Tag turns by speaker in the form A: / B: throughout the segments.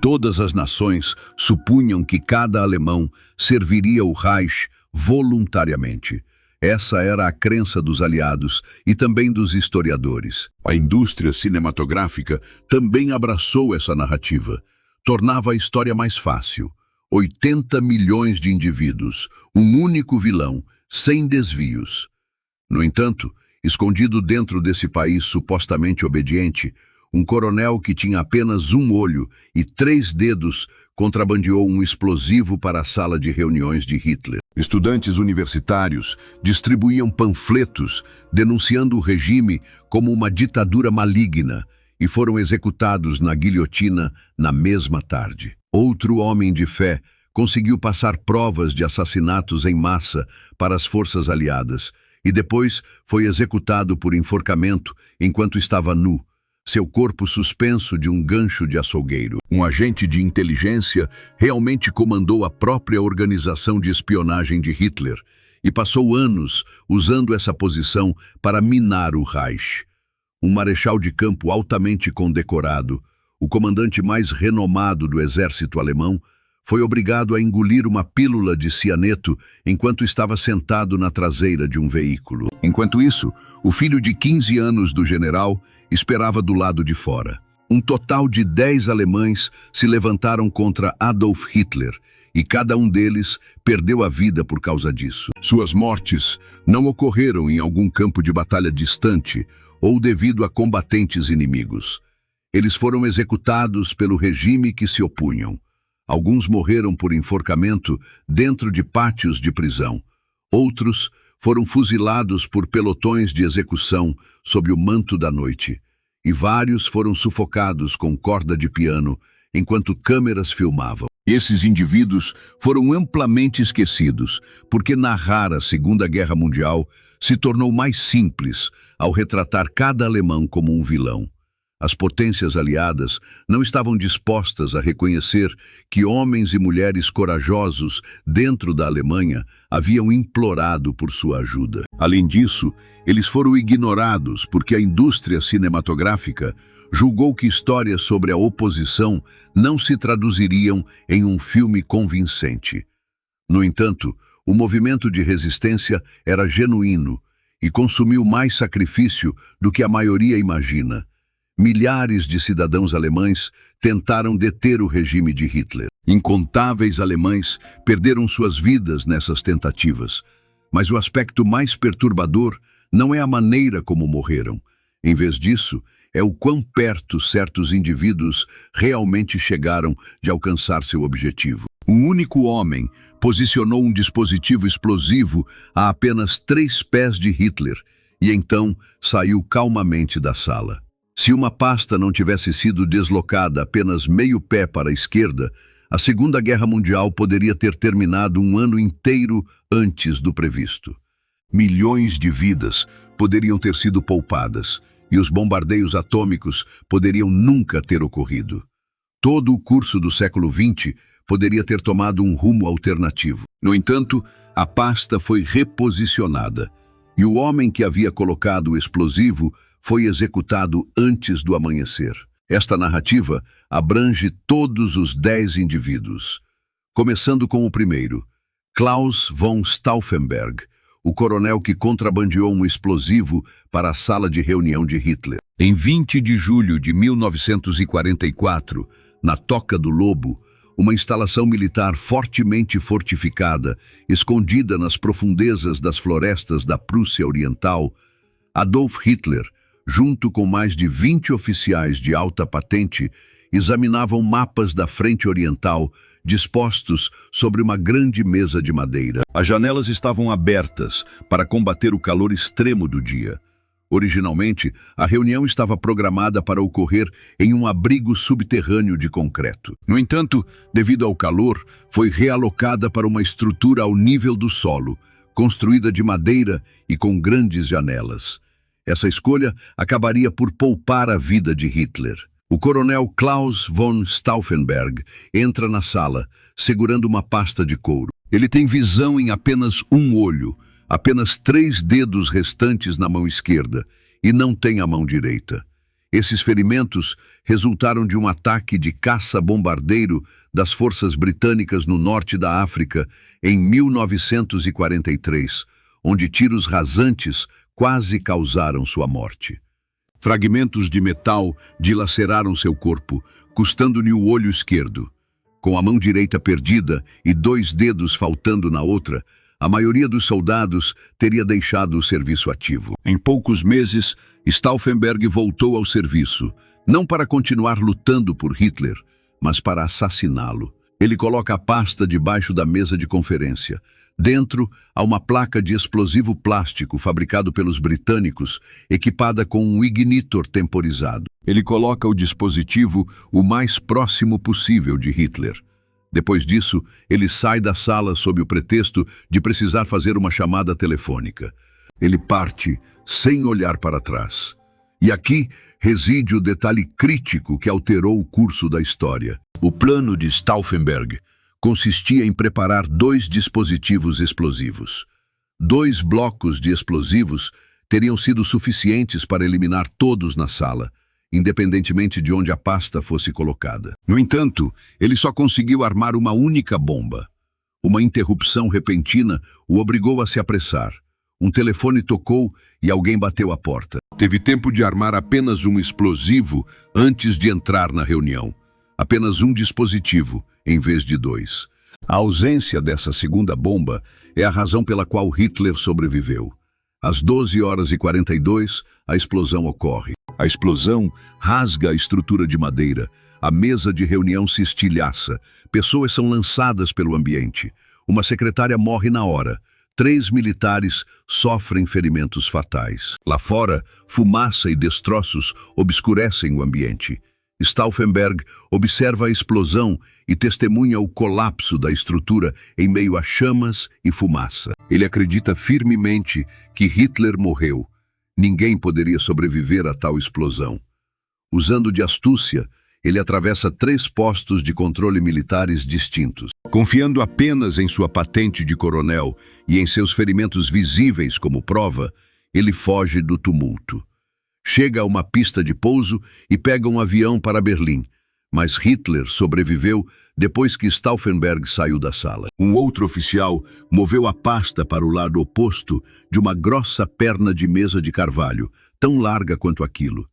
A: Todas as nações supunham que cada alemão serviria o Reich voluntariamente. Essa era a crença dos aliados e também dos historiadores. A indústria cinematográfica também abraçou essa narrativa. Tornava a história mais fácil. 80 milhões de indivíduos, um único vilão, sem desvios. No entanto, escondido dentro desse país supostamente obediente, um coronel que tinha apenas um olho e 3 dedos contrabandeou um explosivo para a sala de reuniões de Hitler. Estudantes universitários distribuíam panfletos denunciando o regime como uma ditadura maligna e foram executados na guilhotina na mesma tarde. Outro homem de fé conseguiu passar provas de assassinatos em massa para as forças aliadas e depois foi executado por enforcamento enquanto estava nu, seu corpo suspenso de um gancho de açougueiro. Um agente de inteligência realmente comandou a própria organização de espionagem de Hitler e passou anos usando essa posição para minar o Reich. Um marechal de campo altamente condecorado, o comandante mais renomado do exército alemão, foi obrigado a engolir uma pílula de cianeto enquanto estava sentado na traseira de um veículo. Enquanto isso, o filho de 15 anos do general esperava do lado de fora. Um total de 10 alemães se levantaram contra Adolf Hitler e cada um deles perdeu a vida por causa disso. Suas mortes não ocorreram em algum campo de batalha distante ou devido a combatentes inimigos. Eles foram executados pelo regime que se opunham. Alguns morreram por enforcamento dentro de pátios de prisão. Outros foram fuzilados por pelotões de execução sob o manto da noite. E vários foram sufocados com corda de piano enquanto câmeras filmavam. Esses indivíduos foram amplamente esquecidos, porque narrar a Segunda Guerra Mundial se tornou mais simples ao retratar cada alemão como um vilão. As potências aliadas não estavam dispostas a reconhecer que homens e mulheres corajosos dentro da Alemanha haviam implorado por sua ajuda. Além disso, eles foram ignorados porque a indústria cinematográfica julgou que histórias sobre a oposição não se traduziriam em um filme convincente. No entanto, o movimento de resistência era genuíno e consumiu mais sacrifício do que a maioria imagina. Milhares de cidadãos alemães tentaram deter o regime de Hitler. Incontáveis alemães perderam suas vidas nessas tentativas. Mas o aspecto mais perturbador não é a maneira como morreram. Em vez disso, é o quão perto certos indivíduos realmente chegaram de alcançar seu objetivo. Um único homem posicionou um dispositivo explosivo a apenas 3 pés de Hitler e então saiu calmamente da sala. Se uma pasta não tivesse sido deslocada apenas meio pé para a esquerda, a Segunda Guerra Mundial poderia ter terminado um ano inteiro antes do previsto. Milhões de vidas poderiam ter sido poupadas e os bombardeios atômicos poderiam nunca ter ocorrido. Todo o curso do século XX poderia ter tomado um rumo alternativo. No entanto, a pasta foi reposicionada e o homem que havia colocado o explosivo foi executado antes do amanhecer. Esta narrativa abrange todos os 10 indivíduos. Começando com o primeiro, Klaus von Stauffenberg, o coronel que contrabandeou um explosivo para a sala de reunião de Hitler. Em 20 de julho de 1944, na Toca do Lobo, uma instalação militar fortemente fortificada, escondida nas profundezas das florestas da Prússia Oriental, Adolf Hitler, junto com mais de 20 oficiais de alta patente, examinavam mapas da frente oriental dispostos sobre uma grande mesa de madeira. As janelas estavam abertas para combater o calor extremo do dia. Originalmente, a reunião estava programada para ocorrer em um abrigo subterrâneo de concreto. No entanto, devido ao calor, foi realocada para uma estrutura ao nível do solo, construída de madeira e com grandes janelas. Essa escolha acabaria por poupar a vida de Hitler. O coronel Klaus von Stauffenberg entra na sala, segurando uma pasta de couro. Ele tem visão em apenas um olho, apenas 3 dedos restantes na mão esquerda, e não tem a mão direita. Esses ferimentos resultaram de um ataque de caça-bombardeiro das forças britânicas no norte da África em 1943, onde tiros rasantes quase causaram sua morte. Fragmentos de metal dilaceraram seu corpo, custando-lhe o olho esquerdo. Com a mão direita perdida e 2 dedos faltando na outra, a maioria dos soldados teria deixado o serviço ativo. Em poucos meses, Stauffenberg voltou ao serviço, não para continuar lutando por Hitler, mas para assassiná-lo. Ele coloca a pasta debaixo da mesa de conferência. Dentro, há uma placa de explosivo plástico fabricado pelos britânicos, equipada com um ignitor temporizado. Ele coloca o dispositivo o mais próximo possível de Hitler. Depois disso, ele sai da sala sob o pretexto de precisar fazer uma chamada telefônica. Ele parte sem olhar para trás. E aqui reside o detalhe crítico que alterou o curso da história. O plano de Stauffenberg consistia em preparar 2 dispositivos explosivos. 2 blocos de explosivos teriam sido suficientes para eliminar todos na sala, independentemente de onde a pasta fosse colocada. No entanto, ele só conseguiu armar uma única bomba. Uma interrupção repentina o obrigou a se apressar. Um telefone tocou e alguém bateu à porta. Teve tempo de armar apenas um explosivo antes de entrar na reunião. Apenas um dispositivo, em vez de 2. A ausência dessa segunda bomba é a razão pela qual Hitler sobreviveu. Às 12h42, a explosão ocorre. A explosão rasga a estrutura de madeira. A mesa de reunião se estilhaça. Pessoas são lançadas pelo ambiente. Uma secretária morre na hora. 3 militares sofrem ferimentos fatais. Lá fora, fumaça e destroços obscurecem o ambiente. Stauffenberg observa a explosão e testemunha o colapso da estrutura em meio a chamas e fumaça. Ele acredita firmemente que Hitler morreu. Ninguém poderia sobreviver a tal explosão. Usando de astúcia, ele atravessa 3 postos de controle militares distintos. Confiando apenas em sua patente de coronel e em seus ferimentos visíveis como prova, ele foge do tumulto. Chega a uma pista de pouso e pega um avião para Berlim, mas Hitler sobreviveu depois que Stauffenberg saiu da sala. Um outro oficial moveu a pasta para o lado oposto de uma grossa perna de mesa de carvalho, tão larga quanto aquilo.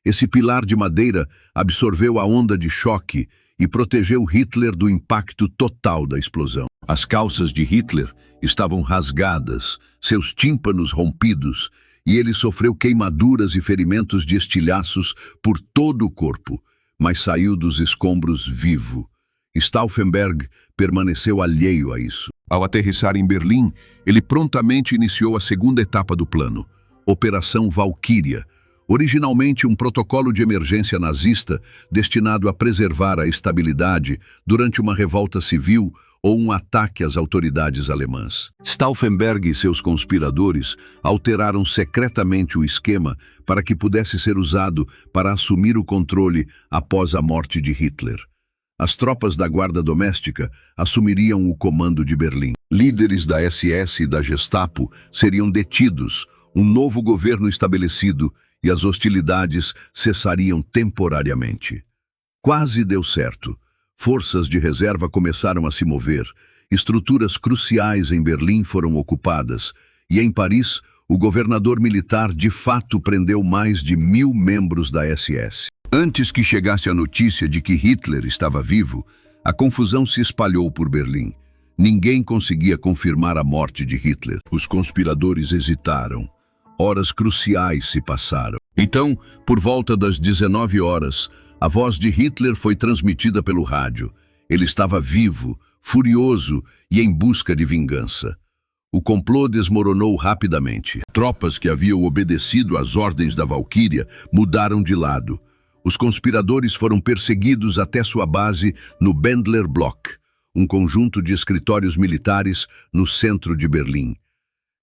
A: Esse pilar de madeira absorveu a onda de choque e protegeu Hitler do impacto total da explosão. As calças de Hitler estavam rasgadas, seus tímpanos rompidos, e ele sofreu queimaduras e ferimentos de estilhaços por todo o corpo, mas saiu dos escombros vivo. Stauffenberg permaneceu alheio a isso. Ao aterrissar em Berlim, ele prontamente iniciou a segunda etapa do plano, Operação Valkyria, originalmente um protocolo de emergência nazista destinado a preservar a estabilidade durante uma revolta civil ou um ataque às autoridades alemãs. Stauffenberg e seus conspiradores alteraram secretamente o esquema para que pudesse ser usado para assumir o controle após a morte de Hitler. As tropas da Guarda Doméstica assumiriam o comando de Berlim. Líderes da SS e da Gestapo seriam detidos, um novo governo estabelecido e as hostilidades cessariam temporariamente. Quase deu certo. Forças de reserva começaram a se mover, estruturas cruciais em Berlim foram ocupadas, e em Paris, o governador militar de fato prendeu mais de 1000 membros da SS. Antes que chegasse a notícia de que Hitler estava vivo, a confusão se espalhou por Berlim. Ninguém conseguia confirmar a morte de Hitler. Os conspiradores hesitaram. Horas cruciais se passaram. Então, por volta das 19 horas, a voz de Hitler foi transmitida pelo rádio. Ele estava vivo, furioso e em busca de vingança. O complô desmoronou rapidamente. Tropas que haviam obedecido às ordens da Valkyria mudaram de lado. Os conspiradores foram perseguidos até sua base no Bendler Block, um conjunto de escritórios militares no centro de Berlim.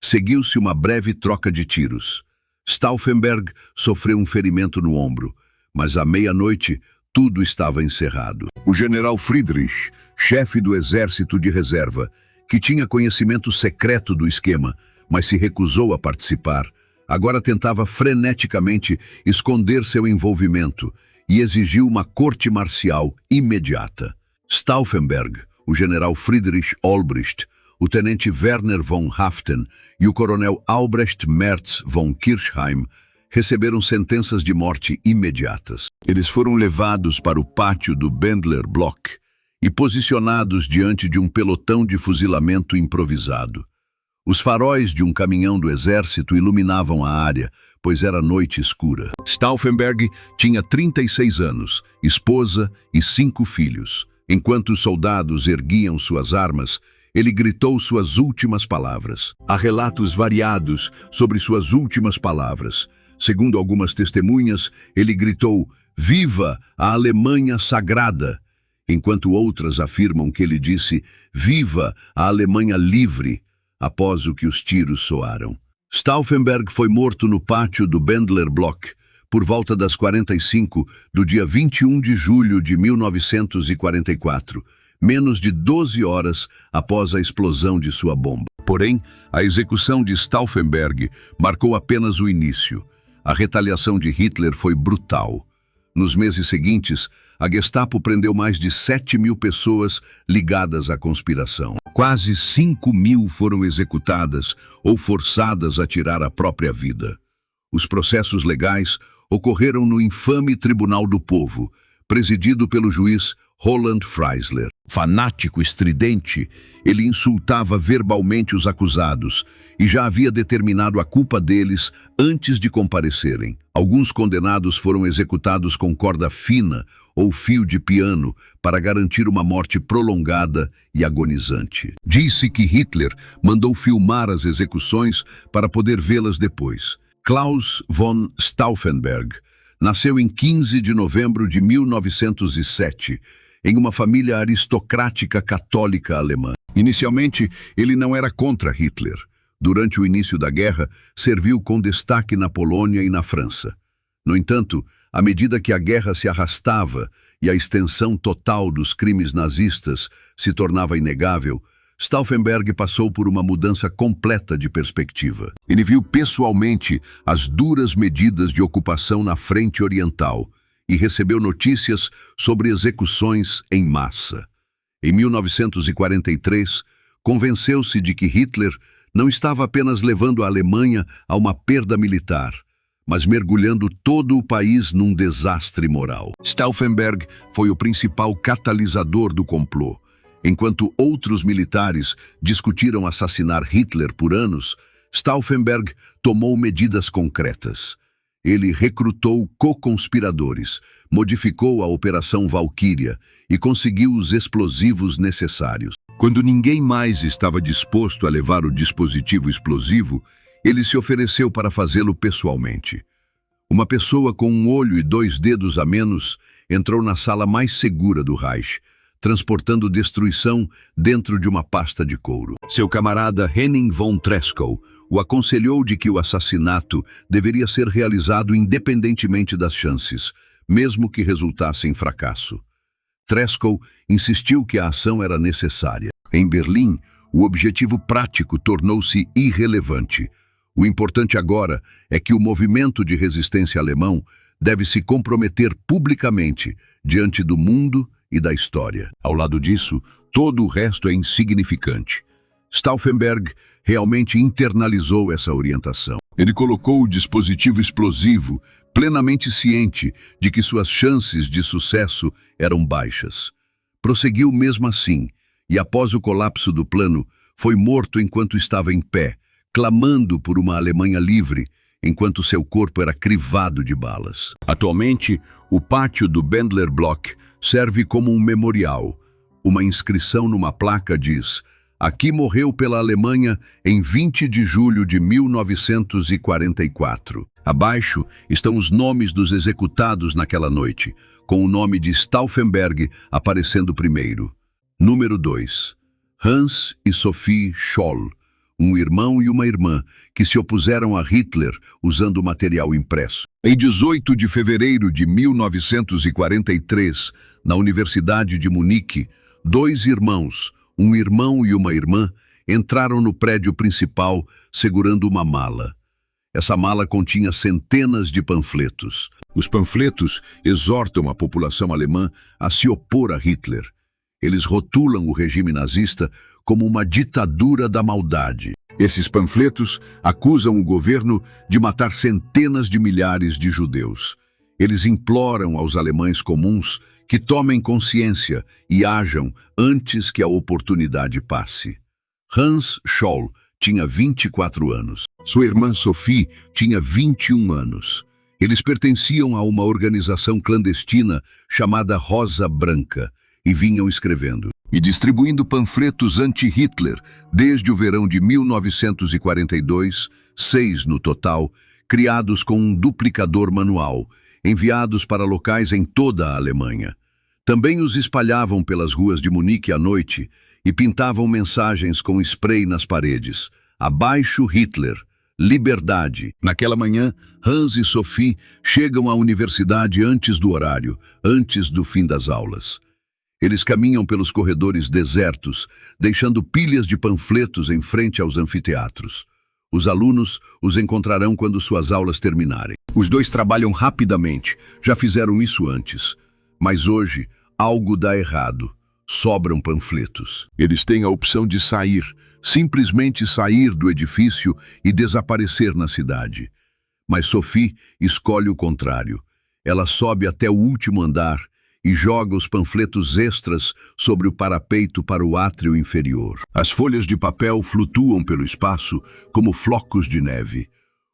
A: Seguiu-se uma breve troca de tiros. Stauffenberg sofreu um ferimento no ombro, mas à meia-noite tudo estava encerrado. O general Friedrich, chefe do exército de reserva, que tinha conhecimento secreto do esquema, mas se recusou a participar, agora tentava freneticamente esconder seu envolvimento e exigiu uma corte marcial imediata. Stauffenberg, o general Friedrich Olbricht, o tenente Werner von Haften e o coronel Albrecht Merz von Kirchheim receberam sentenças de morte imediatas. Eles foram levados para o pátio do Bendler Block e posicionados diante de um pelotão de fuzilamento improvisado. Os faróis de um caminhão do exército iluminavam a área, pois era noite escura. Stauffenberg tinha 36 anos, esposa e 5 filhos. Enquanto os soldados erguiam suas armas, ele gritou suas últimas palavras. Há relatos variados sobre suas últimas palavras. Segundo algumas testemunhas, ele gritou: "Viva a Alemanha Sagrada!", enquanto outras afirmam que ele disse: "Viva a Alemanha Livre!", após o que os tiros soaram. Stauffenberg foi morto no pátio do Bendler Block por volta das 45 do dia 21 de julho de 1944, menos de 12 horas após a explosão de sua bomba. Porém, a execução de Stauffenberg marcou apenas o início. A retaliação de Hitler foi brutal. Nos meses seguintes, a Gestapo prendeu mais de 7.000 pessoas ligadas à conspiração. Quase 5.000 foram executadas ou forçadas a tirar a própria vida. Os processos legais ocorreram no infame Tribunal do Povo, presidido pelo juiz Roland Freisler. Fanático estridente, ele insultava verbalmente os acusados e já havia determinado a culpa deles antes de comparecerem. Alguns condenados foram executados com corda fina ou fio de piano para garantir uma morte prolongada e agonizante. Disse que Hitler mandou filmar as execuções para poder vê-las depois. Klaus von Stauffenberg nasceu em 15 de novembro de 1907, em uma família aristocrática católica alemã. Inicialmente, ele não era contra Hitler. Durante o início da guerra, serviu com destaque na Polônia e na França. No entanto, à medida que a guerra se arrastava e a extensão total dos crimes nazistas se tornava inegável, Stauffenberg passou por uma mudança completa de perspectiva. Ele viu pessoalmente as duras medidas de ocupação na frente oriental e recebeu notícias sobre execuções em massa. Em 1943, convenceu-se de que Hitler não estava apenas levando a Alemanha a uma perda militar, mas mergulhando todo o país num desastre moral. Stauffenberg foi o principal catalisador do complô. Enquanto outros militares discutiram assassinar Hitler por anos, Stauffenberg tomou medidas concretas. Ele recrutou co-conspiradores, modificou a Operação Valquíria e conseguiu os explosivos necessários. Quando ninguém mais estava disposto a levar o dispositivo explosivo, ele se ofereceu para fazê-lo pessoalmente. Uma pessoa com um olho e 2 dedos a menos entrou na sala mais segura do Reich, transportando destruição dentro de uma pasta de couro. Seu camarada Henning von Treschow o aconselhou de que o assassinato deveria ser realizado independentemente das chances, mesmo que resultasse em fracasso. Treschow insistiu que a ação era necessária. Em Berlim, o objetivo prático tornou-se irrelevante. O importante agora é que o movimento de resistência alemão deve se comprometer publicamente diante do mundo e da história. Ao lado disso, todo o resto é insignificante. Stauffenberg realmente internalizou essa orientação. Ele colocou o dispositivo explosivo plenamente ciente de que suas chances de sucesso eram baixas. Prosseguiu mesmo assim, e após o colapso do plano, foi morto enquanto estava em pé, clamando por uma Alemanha livre, enquanto seu corpo era crivado de balas. Atualmente, o pátio do Bendler Block serve como um memorial. Uma inscrição numa placa diz: "Aqui morreu pela Alemanha em 20 de julho de 1944. Abaixo estão os nomes dos executados naquela noite, com o nome de Stauffenberg aparecendo primeiro. Número 2. Hans e Sophie Scholl, um irmão e uma irmã que se opuseram a Hitler usando material impresso. Em 18 de fevereiro de 1943, na Universidade de Munique, 2 irmãos, um irmão e uma irmã, entraram no prédio principal segurando uma mala. Essa mala continha centenas de panfletos. Os panfletos exortam a população alemã a se opor a Hitler. Eles rotulam o regime nazista como uma ditadura da maldade. Esses panfletos acusam o governo de matar centenas de milhares de judeus. Eles imploram aos alemães comuns que tomem consciência e ajam antes que a oportunidade passe. Hans Scholl tinha 24 anos. Sua irmã Sophie tinha 21 anos. Eles pertenciam a uma organização clandestina chamada Rosa Branca e vinham escrevendo e distribuindo panfletos anti-Hitler desde o verão de 1942, 6 no total, criados com um duplicador manual, enviados para locais em toda a Alemanha. Também os espalhavam pelas ruas de Munique à noite e pintavam mensagens com spray nas paredes. Abaixo Hitler, liberdade. Naquela manhã, Hans e Sophie chegam à universidade antes do horário, antes do fim das aulas. Eles caminham pelos corredores desertos, deixando pilhas de panfletos em frente aos anfiteatros. Os alunos os encontrarão quando suas aulas terminarem. Os dois trabalham rapidamente, já fizeram isso antes. Mas hoje, algo dá errado. Sobram panfletos. Eles têm a opção de sair, simplesmente sair do edifício e desaparecer na cidade. Mas Sophie escolhe o contrário. Ela sobe até o último andar e joga os panfletos extras sobre o parapeito para o átrio inferior. As folhas de papel flutuam pelo espaço como flocos de neve.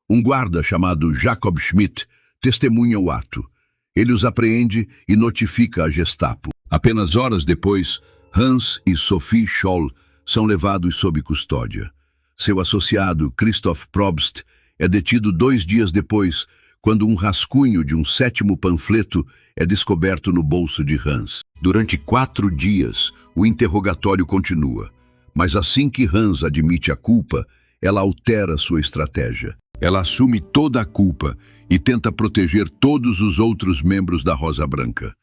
A: Um guarda chamado Jacob Schmidt testemunha o ato. Ele os apreende e notifica a Gestapo. Apenas horas depois, Hans e Sophie Scholl são levados sob custódia. Seu associado, Christoph Probst, é detido 2 dias depois, quando um rascunho de um 7º panfleto é descoberto no bolso de Hans. Durante 4 dias, o interrogatório continua, mas assim que Hans admite a culpa, ela altera sua estratégia. Ela assume toda a culpa e tenta proteger todos os outros membros da Rosa Branca.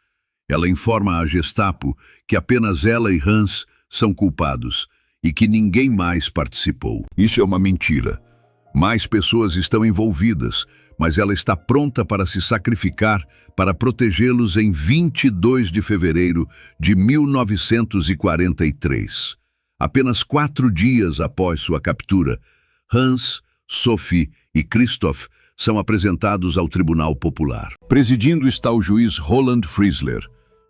A: Ela informa à Gestapo que apenas ela e Hans são culpados e que ninguém mais participou. Isso é uma mentira. Mais pessoas estão envolvidas, mas ela está pronta para se sacrificar para protegê-los em 22 de fevereiro de 1943. Apenas 4 dias após sua captura, Hans, Sophie e Christoph são apresentados ao Tribunal Popular. Presidindo está o juiz Roland Friesler.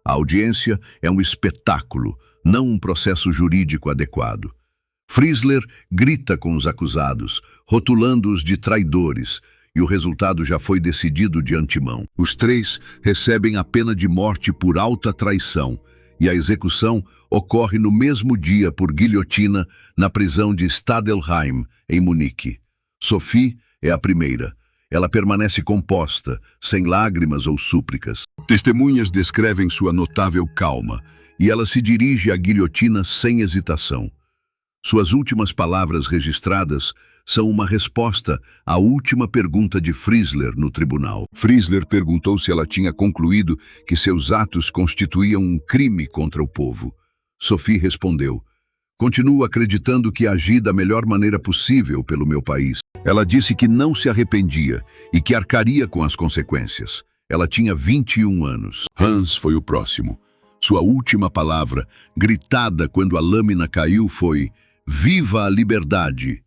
A: A audiência é um espetáculo, não um processo jurídico adequado. Friesler grita com os acusados, rotulando-os de traidores, e o resultado já foi decidido de antemão. Os 3 recebem a pena de morte por alta traição, e a execução ocorre no mesmo dia por guilhotina na prisão de Stadelheim, em Munique. Sophie é a primeira. Ela permanece composta, sem lágrimas ou súplicas. Testemunhas descrevem sua notável calma, e ela se dirige à guilhotina sem hesitação. Suas últimas palavras registradas são uma resposta à última pergunta de Friesler no tribunal. Friesler perguntou se ela tinha concluído que seus atos constituíam um crime contra o povo. Sophie respondeu: "Continuo acreditando que agi da melhor maneira possível pelo meu país." Ela disse que não se arrependia e que arcaria com as consequências. Ela tinha 21 anos. Hans foi o próximo. Sua última palavra, gritada quando a lâmina caiu, foi: "Viva a liberdade!"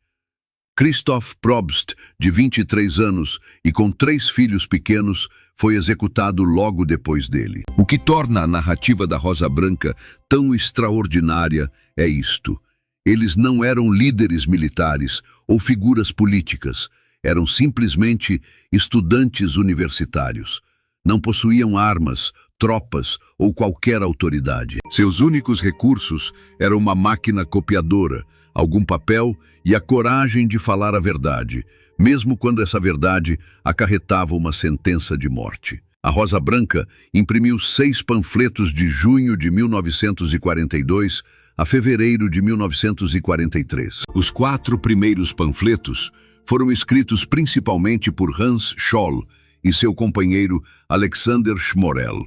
A: Christoph Probst, de 23 anos e com 3 filhos pequenos, foi executado logo depois dele. O que torna a narrativa da Rosa Branca tão extraordinária é isto. Eles não eram líderes militares ou figuras políticas, eram simplesmente estudantes universitários. Não possuíam armas, tropas ou qualquer autoridade. Seus únicos recursos eram uma máquina copiadora, algum papel e a coragem de falar a verdade, mesmo quando essa verdade acarretava uma sentença de morte. A Rosa Branca imprimiu 6 panfletos de junho de 1942 a fevereiro de 1943. Os 4 primeiros panfletos foram escritos principalmente por Hans Scholl e seu companheiro Alexander Schmorell.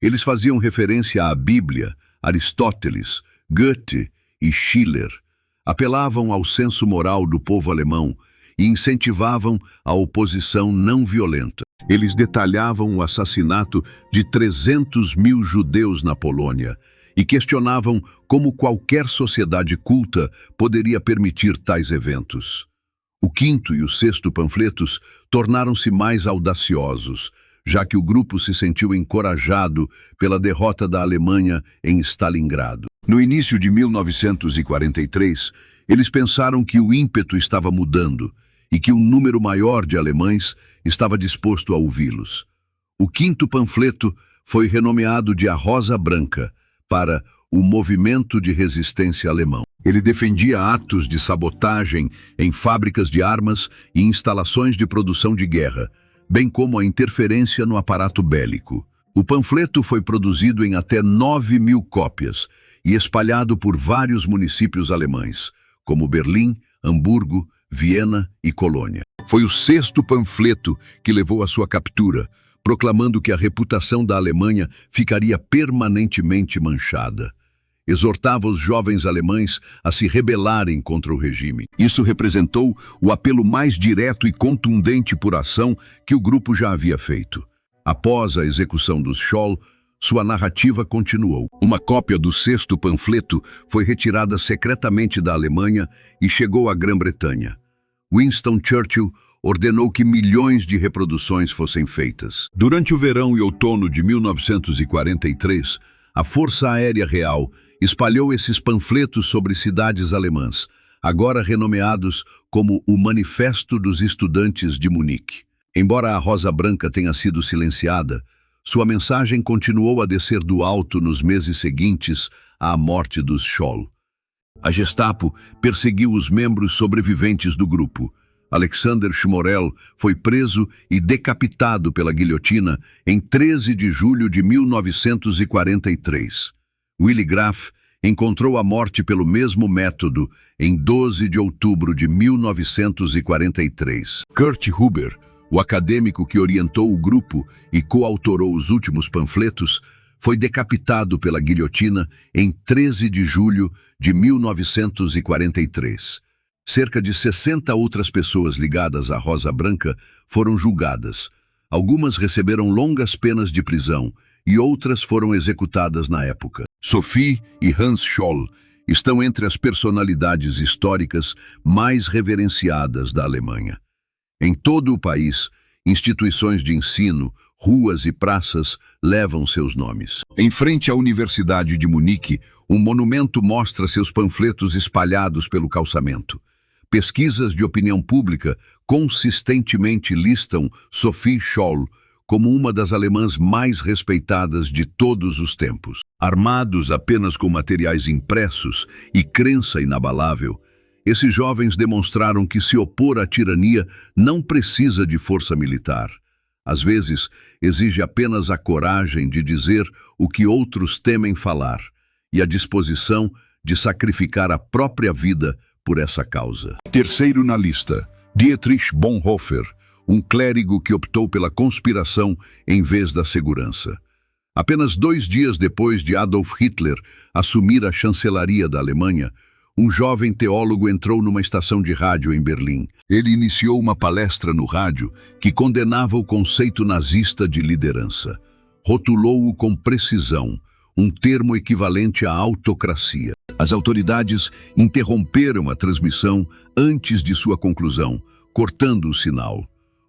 A: Eles faziam referência à Bíblia, Aristóteles, Goethe e Schiller. Apelavam ao senso moral do povo alemão e incentivavam a oposição não violenta. Eles detalhavam o assassinato de 300 mil judeus na Polônia e questionavam como qualquer sociedade culta poderia permitir tais eventos. O quinto e o sexto panfletos tornaram-se mais audaciosos, já que o grupo se sentiu encorajado pela derrota da Alemanha em Stalingrado. No início de 1943, eles pensaram que o ímpeto estava mudando e que um número maior de alemães estava disposto a ouvi-los. O quinto panfleto foi renomeado de A Rosa Branca para o Movimento de Resistência Alemão. Ele defendia atos de sabotagem em fábricas de armas e instalações de produção de guerra, bem como a interferência no aparato bélico. O panfleto foi produzido em até 9.000 cópias e espalhado por vários municípios alemães, como Berlim, Hamburgo, Viena e Colônia. Foi o sexto panfleto que levou à sua captura, proclamando que a reputação da Alemanha ficaria permanentemente manchada. Exortava os jovens alemães a se rebelarem contra o regime. Isso representou o apelo mais direto e contundente por ação que o grupo já havia feito. Após a execução dos Scholl, sua narrativa continuou. Uma cópia do sexto panfleto foi retirada secretamente da Alemanha e chegou à Grã-Bretanha. Winston Churchill ordenou que milhões de reproduções fossem feitas. Durante o verão e outono de 1943, a Força Aérea Real espalhou esses panfletos sobre cidades alemãs, agora renomeados como o Manifesto dos Estudantes de Munique. Embora a Rosa Branca tenha sido silenciada, sua mensagem continuou a descer do alto nos meses seguintes à morte dos Scholl. A Gestapo perseguiu os membros sobreviventes do grupo. Alexander Schmorell foi preso e decapitado pela guilhotina em 13 de julho de 1943. Willy Graf encontrou a morte pelo mesmo método em 12 de outubro de 1943. Kurt Huber, o acadêmico que orientou o grupo e coautorou os últimos panfletos, foi decapitado pela guilhotina em 13 de julho de 1943. Cerca de 60 outras pessoas ligadas à Rosa Branca foram julgadas. Algumas receberam longas penas de prisão e outras foram executadas na época. Sophie e Hans Scholl estão entre as personalidades históricas mais reverenciadas da Alemanha. Em todo o país, instituições de ensino, ruas e praças levam seus nomes. Em frente à Universidade de Munique, um monumento mostra seus panfletos espalhados pelo calçamento. Pesquisas de opinião pública consistentemente listam Sophie Scholl como uma das alemãs mais respeitadas de todos os tempos. Armados apenas com materiais impressos e crença inabalável, esses jovens demonstraram que se opor à tirania não precisa de força militar. Às vezes, exige apenas a coragem de dizer o que outros temem falar e a disposição de sacrificar a própria vida por essa causa. Terceiro na lista, Dietrich Bonhoeffer, um clérigo que optou pela conspiração em vez da segurança. Apenas 2 dias depois de Adolf Hitler assumir a chancelaria da Alemanha, um jovem teólogo entrou numa estação de rádio em Berlim. Ele iniciou uma palestra no rádio que condenava o conceito nazista de liderança. Rotulou-o com precisão, um termo equivalente à autocracia. As autoridades interromperam a transmissão antes de sua conclusão, cortando o sinal.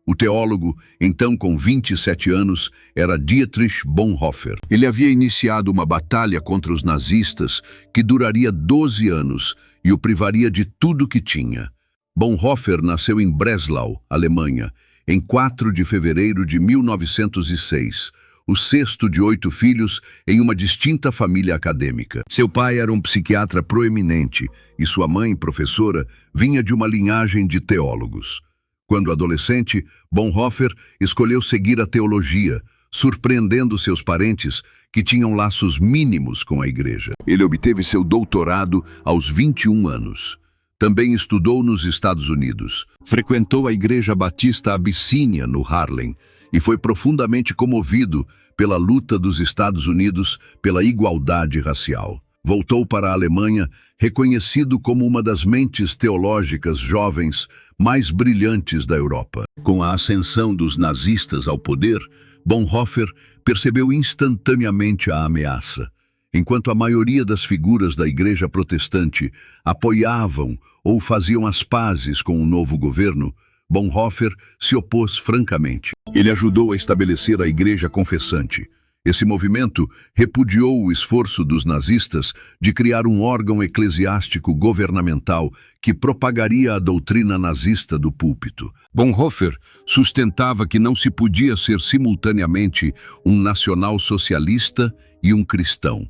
A: O teólogo, então com 27 anos, era Dietrich Bonhoeffer. Ele havia iniciado uma batalha contra os nazistas que duraria 12 anos e o privaria de tudo que tinha. Bonhoeffer nasceu em Breslau, Alemanha, em 4 de fevereiro de 1906, o sexto de 8 filhos em uma distinta família acadêmica. Seu pai era um psiquiatra proeminente e sua mãe, professora, vinha de uma linhagem de teólogos. Quando adolescente, Bonhoeffer escolheu seguir a teologia, surpreendendo seus parentes que tinham laços mínimos com a igreja. Ele obteve seu doutorado aos 21 anos. Também estudou nos Estados Unidos. Frequentou a Igreja Batista Abissínia, no Harlem, e foi profundamente comovido pela luta dos Estados Unidos pela igualdade racial. Voltou para a Alemanha, reconhecido como uma das mentes teológicas jovens mais brilhantes da Europa. Com a ascensão dos nazistas ao poder, Bonhoeffer percebeu instantaneamente a ameaça. Enquanto a maioria das figuras da Igreja Protestante apoiavam ou faziam as pazes com o novo governo, Bonhoeffer se opôs francamente. Ele ajudou a estabelecer a Igreja Confessante. Esse movimento repudiou o esforço dos nazistas de criar um órgão eclesiástico governamental que propagaria a doutrina nazista do púlpito. Bonhoeffer sustentava que não se podia ser simultaneamente um nacional-socialista e um cristão.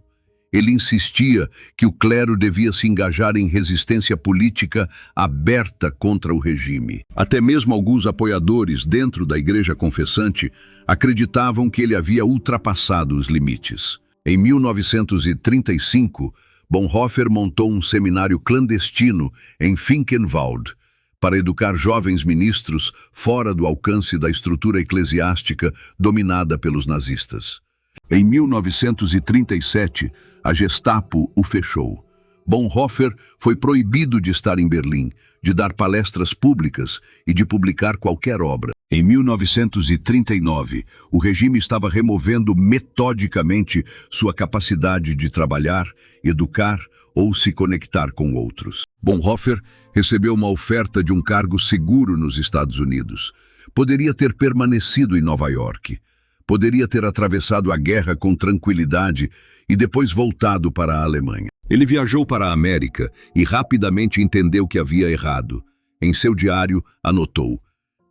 A: Ele insistia que o clero devia se engajar em resistência política aberta contra o regime. Até mesmo alguns apoiadores dentro da Igreja Confessante acreditavam que ele havia ultrapassado os limites. Em 1935, Bonhoeffer montou um seminário clandestino em Finkenwald para educar jovens ministros fora do alcance da estrutura eclesiástica dominada pelos nazistas. Em 1937, a Gestapo o fechou. Bonhoeffer foi proibido de estar em Berlim, de dar palestras públicas e de publicar qualquer obra. Em 1939, o regime estava removendo metodicamente sua capacidade de trabalhar, educar ou se conectar com outros. Bonhoeffer recebeu uma oferta de um cargo seguro nos Estados Unidos. Poderia ter permanecido em Nova York. Poderia ter atravessado a guerra com tranquilidade e depois voltado para a Alemanha. Ele viajou para a América e rapidamente entendeu que havia errado. Em seu diário, anotou: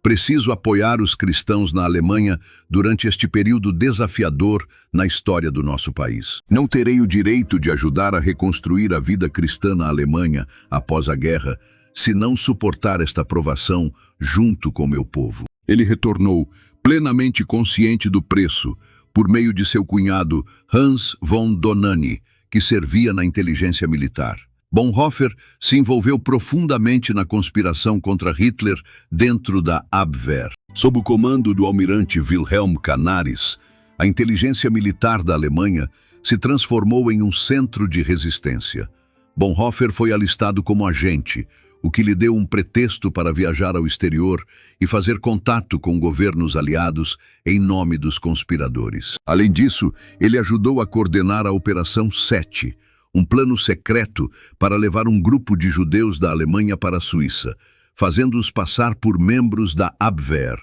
A: "Preciso apoiar os cristãos na Alemanha durante este período desafiador na história do nosso país. Não terei o direito de ajudar a reconstruir a vida cristã na Alemanha após a guerra, se não suportar esta provação junto com meu povo." Ele retornou, plenamente consciente do preço, por meio de seu cunhado Hans von Donani, que servia na inteligência militar. Bonhoeffer se envolveu profundamente na conspiração contra Hitler dentro da Abwehr. Sob o comando do almirante Wilhelm Canaris, a inteligência militar da Alemanha se transformou em um centro de resistência. Bonhoeffer foi alistado como agente, o que lhe deu um pretexto para viajar ao exterior e fazer contato com governos aliados em nome dos conspiradores. Além disso, ele ajudou a coordenar a Operação 7, um plano secreto para levar um grupo de judeus da Alemanha para a Suíça, fazendo-os passar por membros da Abwehr.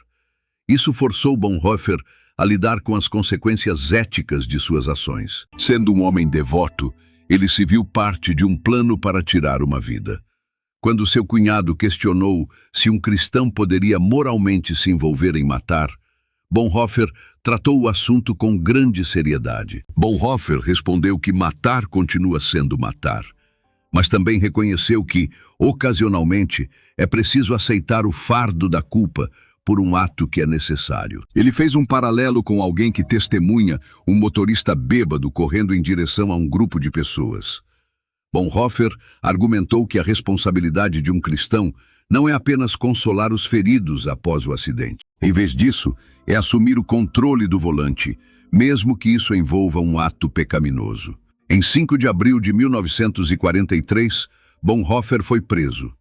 A: Isso forçou Bonhoeffer a lidar com as consequências éticas de suas ações. Sendo um homem devoto, ele se viu parte de um plano para tirar uma vida. Quando seu cunhado questionou se um cristão poderia moralmente se envolver em matar, Bonhoeffer tratou o assunto com grande seriedade. Bonhoeffer respondeu que matar continua sendo matar, mas também reconheceu que, ocasionalmente, é preciso aceitar o fardo da culpa por um ato que é necessário. Ele fez um paralelo com alguém que testemunha um motorista bêbado correndo em direção a um grupo de pessoas. Bonhoeffer argumentou que a responsabilidade de um cristão não é apenas consolar os feridos após o acidente. Em vez disso, é assumir o controle do volante, mesmo que isso envolva um ato pecaminoso. Em 5 de abril de 1943, Bonhoeffer foi preso.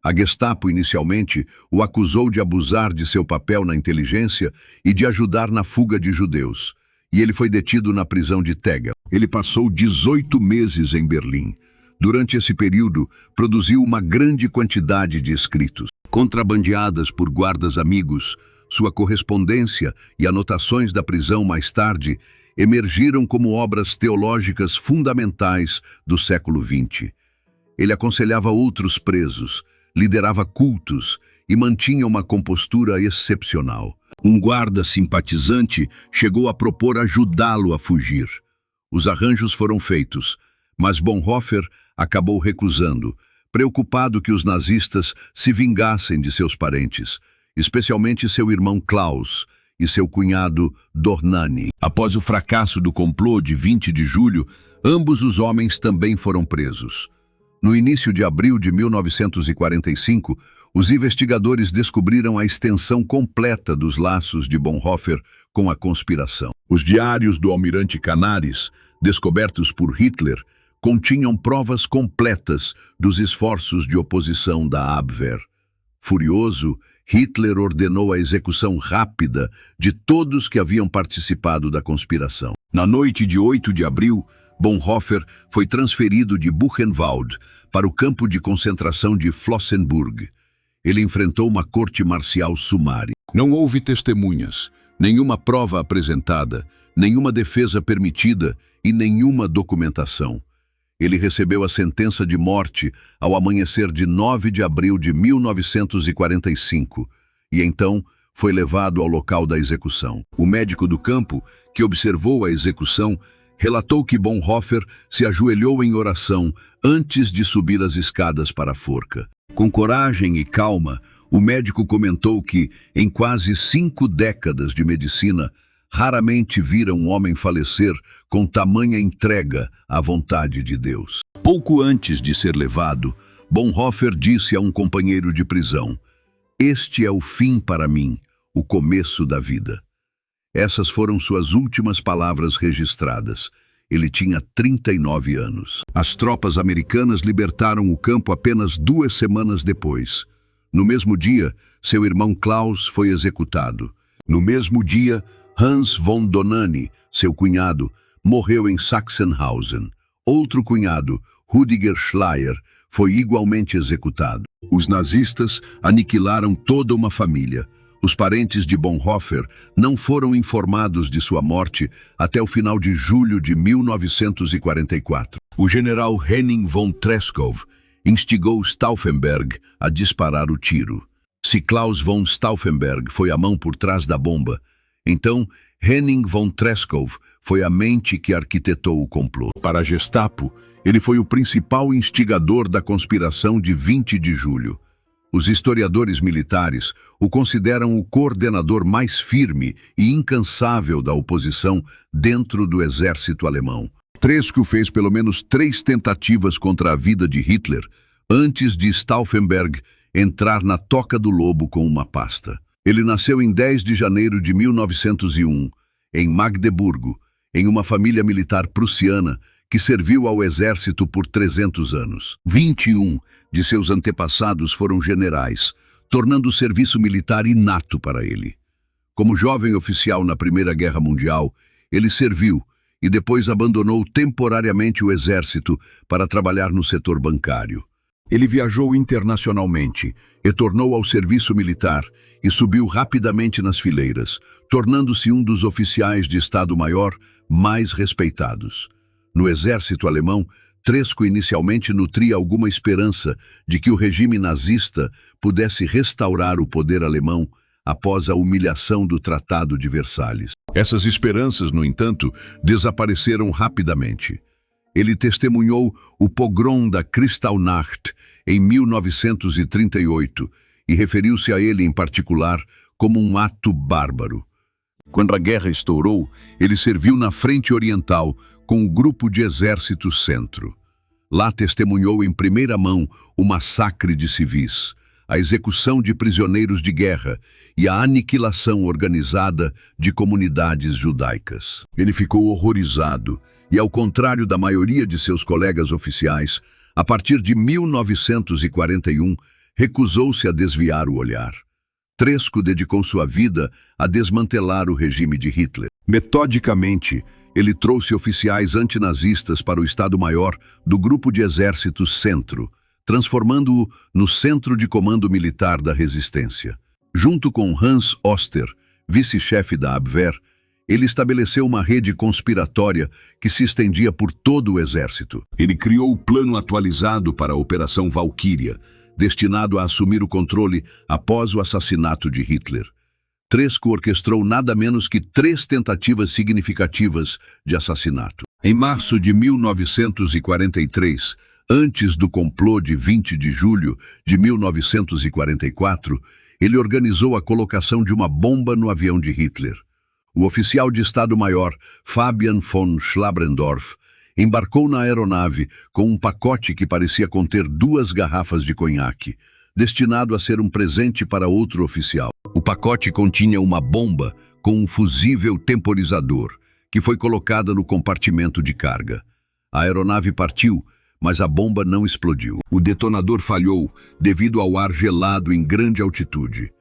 A: A Gestapo inicialmente o acusou de abusar de seu papel na inteligência e de ajudar na fuga de judeus, e ele foi detido na prisão de Tegel. Ele passou 18 meses em Berlim. Durante esse período, produziu uma grande quantidade de escritos. Contrabandeadas por guardas amigos, sua correspondência e anotações da prisão mais tarde emergiram como obras teológicas fundamentais do século XX. Ele aconselhava outros presos, liderava cultos e mantinha uma compostura excepcional. Um guarda simpatizante chegou a propor ajudá-lo a fugir. Os arranjos foram feitos, mas Bonhoeffer acabou recusando, preocupado que os nazistas se vingassem de seus parentes, especialmente seu irmão Klaus e seu cunhado Dornani. Após o fracasso do complô de 20 de julho, ambos os homens também foram presos. No início de abril de 1945, os investigadores descobriram a extensão completa dos laços de Bonhoeffer com a conspiração. Os diários do almirante Canaris, descobertos por Hitler, continham provas completas dos esforços de oposição da Abwehr. Furioso, Hitler ordenou a execução rápida de todos que haviam participado da conspiração. Na noite de 8 de abril, Bonhoeffer foi transferido de Buchenwald para o campo de concentração de Flossenbürg. Ele enfrentou uma corte marcial sumária. Não houve testemunhas, nenhuma prova apresentada, nenhuma defesa permitida e nenhuma documentação. Ele recebeu a sentença de morte ao amanhecer de 9 de abril de 1945 e então foi levado ao local da execução. O médico do campo, que observou a execução, relatou que Bonhoeffer se ajoelhou em oração antes de subir as escadas para a forca. Com coragem e calma, o médico comentou que, em quase 5 décadas de medicina, raramente vira um homem falecer com tamanha entrega à vontade de Deus. Pouco antes de ser levado, Bonhoeffer disse a um companheiro de prisão: "Este é o fim para mim, o começo da vida." Essas foram suas últimas palavras registradas. Ele tinha 39 anos. As tropas americanas libertaram o campo apenas 2 semanas depois. No mesmo dia, seu irmão Klaus foi executado. No mesmo dia, Hans von Donani, seu cunhado, morreu em Sachsenhausen. Outro cunhado, Rüdiger Schleyer, foi igualmente executado. Os nazistas aniquilaram toda uma família. Os parentes de Bonhoeffer não foram informados de sua morte até o final de julho de 1944. O general Henning von Treschow instigou Stauffenberg a disparar o tiro. Se Klaus von Stauffenberg foi a mão por trás da bomba, então Henning von Treschow foi a mente que arquitetou o complô. Para a Gestapo, ele foi o principal instigador da conspiração de 20 de julho. Os historiadores militares o consideram o coordenador mais firme e incansável da oposição dentro do exército alemão. Treschow fez pelo menos 3 tentativas contra a vida de Hitler antes de Stauffenberg entrar na toca do lobo com uma pasta. Ele nasceu em 10 de janeiro de 1901, em Magdeburgo, em uma família militar prussiana que serviu ao exército por 300 anos. 21 de seus antepassados foram generais, tornando o serviço militar inato para ele. Como jovem oficial na Primeira Guerra Mundial, ele serviu e depois abandonou temporariamente o exército para trabalhar no setor bancário. Ele viajou internacionalmente, retornou ao serviço militar e subiu rapidamente nas fileiras, tornando-se um dos oficiais de Estado-Maior mais respeitados. No exército alemão, Treschow inicialmente nutria alguma esperança de que o regime nazista pudesse restaurar o poder alemão após a humilhação do Tratado de Versalhes. Essas esperanças, no entanto, desapareceram rapidamente. Ele testemunhou o pogrom da Kristallnacht em 1938 e referiu-se a ele em particular como um ato bárbaro. Quando a guerra estourou, ele serviu na Frente Oriental com o Grupo de Exército Centro. Lá testemunhou em primeira mão o massacre de civis, a execução de prisioneiros de guerra e a aniquilação organizada de comunidades judaicas. Ele ficou horrorizado e, ao contrário da maioria de seus colegas oficiais, a partir de 1941, recusou-se a desviar o olhar. Treschow dedicou sua vida a desmantelar o regime de Hitler. Metodicamente, ele trouxe oficiais antinazistas para o Estado-Maior do Grupo de Exércitos Centro, transformando-o no Centro de Comando Militar da Resistência. Junto com Hans Oster, vice-chefe da Abwehr, ele estabeleceu uma rede conspiratória que se estendia por todo o exército. Ele criou o plano atualizado para a Operação Valkyria, destinado a assumir o controle após o assassinato de Hitler. Treschow orquestrou nada menos que 3 tentativas significativas de assassinato. Em março de 1943, antes do complô de 20 de julho de 1944, ele organizou a colocação de uma bomba no avião de Hitler. O oficial de Estado-Maior, Fabian von Schlabrendorff, embarcou na aeronave com um pacote que parecia conter 2 garrafas de conhaque, destinado a ser um presente para outro oficial. O pacote continha uma bomba com um fusível temporizador, que foi colocada no compartimento de carga. A aeronave partiu, mas a bomba não explodiu. O detonador falhou devido ao ar gelado em grande altitude.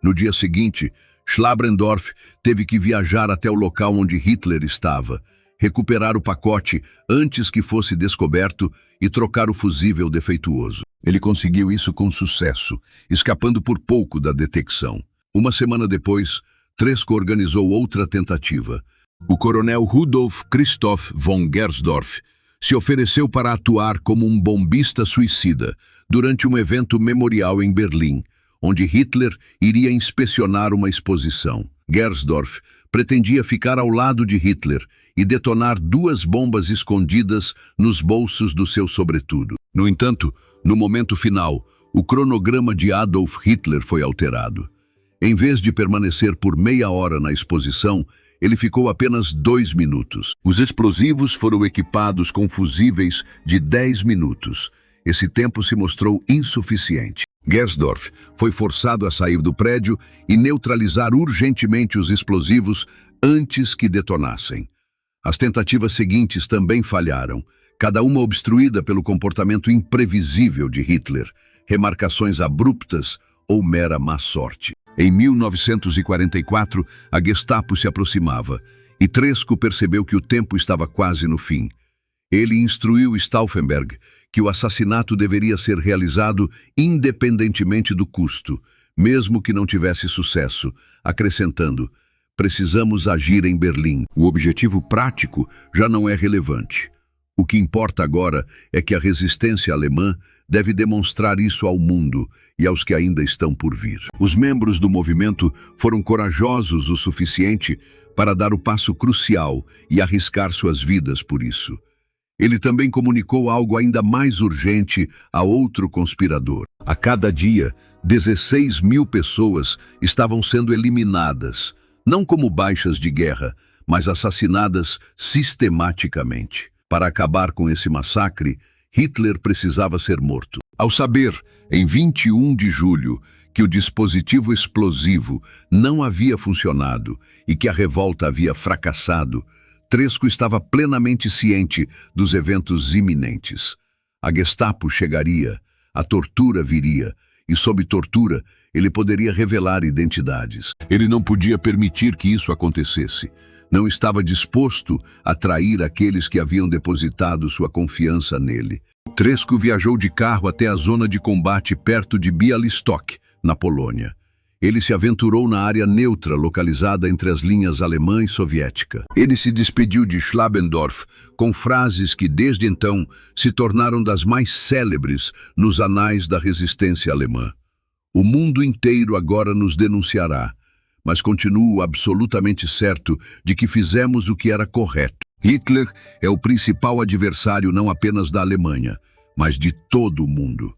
A: No dia seguinte, Schlabrendorff teve que viajar até o local onde Hitler estava, recuperar o pacote antes que fosse descoberto e trocar o fusível defeituoso. Ele conseguiu isso com sucesso, escapando por pouco da detecção. Uma semana depois, Tresco organizou outra tentativa. O coronel Rudolf Christoph von Gersdorff se ofereceu para atuar como um bombista suicida durante um evento memorial em Berlim, onde Hitler iria inspecionar uma exposição. Gersdorff pretendia ficar ao lado de Hitler e detonar 2 bombas escondidas nos bolsos do seu sobretudo. No entanto, no momento final, o cronograma de Adolf Hitler foi alterado. Em vez de permanecer por meia hora na exposição, ele ficou apenas 2 minutos. Os explosivos foram equipados com fusíveis de 10 minutos. Esse tempo se mostrou insuficiente. Gersdorff foi forçado a sair do prédio e neutralizar urgentemente os explosivos antes que detonassem. As tentativas seguintes também falharam, cada uma obstruída pelo comportamento imprevisível de Hitler, remarcações abruptas ou mera má sorte. Em 1944, a Gestapo se aproximava e Tresco percebeu que o tempo estava quase no fim. Ele instruiu Stauffenberg que o assassinato deveria ser realizado independentemente do custo, mesmo que não tivesse sucesso, acrescentando: precisamos agir em Berlim. O objetivo prático já não é relevante. O que importa agora é que a resistência alemã deve demonstrar isso ao mundo e aos que ainda estão por vir. Os membros do movimento foram corajosos o suficiente para dar o passo crucial e arriscar suas vidas por isso. Ele também comunicou algo ainda mais urgente a outro conspirador. A cada dia, 16.000 pessoas estavam sendo eliminadas, não como baixas de guerra, mas assassinadas sistematicamente. Para acabar com esse massacre, Hitler precisava ser morto. Ao saber, em 21 de julho, que o dispositivo explosivo não havia funcionado e que a revolta havia fracassado, Tresco estava plenamente ciente dos eventos iminentes. A Gestapo chegaria, a tortura viria, e sob tortura ele poderia revelar identidades. Ele não podia permitir que isso acontecesse. Não estava disposto a trair aqueles que haviam depositado sua confiança nele. Tresco viajou de carro até a zona de combate perto de Białystok, na Polônia. Ele se aventurou na área neutra localizada entre as linhas alemã e soviética. Ele se despediu de Schlabrendorff com frases que desde então se tornaram das mais célebres nos anais da resistência alemã. O mundo inteiro agora nos denunciará, mas continuo absolutamente certo de que fizemos o que era correto. Hitler é o principal adversário não apenas da Alemanha, mas de todo o mundo.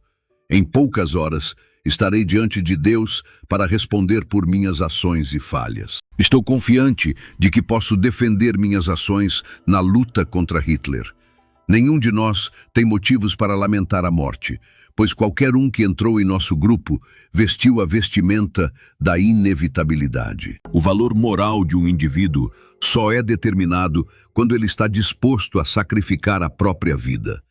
A: Em poucas horas, estarei diante de Deus para responder por minhas ações e falhas. Estou confiante de que posso defender minhas ações na luta contra Hitler. Nenhum de nós tem motivos para lamentar a morte, pois qualquer um que entrou em nosso grupo vestiu a vestimenta da inevitabilidade. O valor moral de um indivíduo só é determinado quando ele está disposto a sacrificar a própria vida.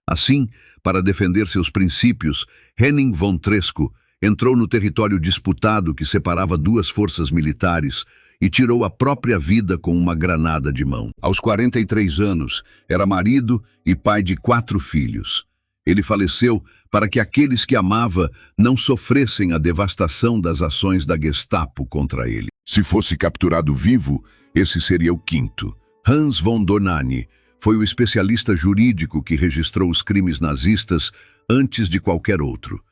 A: Assim, para defender seus princípios, Henning von Tresco entrou no território disputado que separava 2 forças militares e tirou a própria vida com uma granada de mão. Aos 43 anos, era marido e pai de 4 filhos. Ele faleceu para que aqueles que amava não sofressem a devastação das ações da Gestapo contra ele. Se fosse capturado vivo, esse seria o 5º. Hans von Dohnanyi foi o especialista jurídico que registrou os crimes nazistas antes de qualquer outro.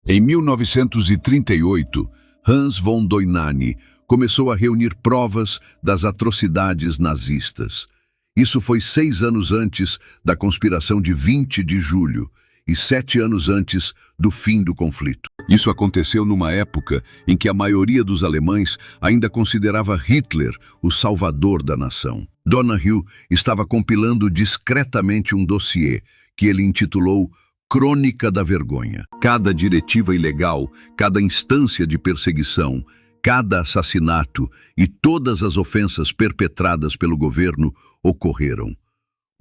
A: Em 1938, Hans von Dohnanyi começou a reunir provas das atrocidades nazistas. Isso foi 6 anos antes da conspiração de 20 de julho e 7 anos antes do fim do conflito. Isso aconteceu numa época em que a maioria dos alemães ainda considerava Hitler o salvador da nação. Donoghue estava compilando discretamente um dossiê que ele intitulou Crônica da Vergonha. Cada diretiva ilegal, cada instância de perseguição, cada assassinato e todas as ofensas perpetradas pelo governo ocorreram.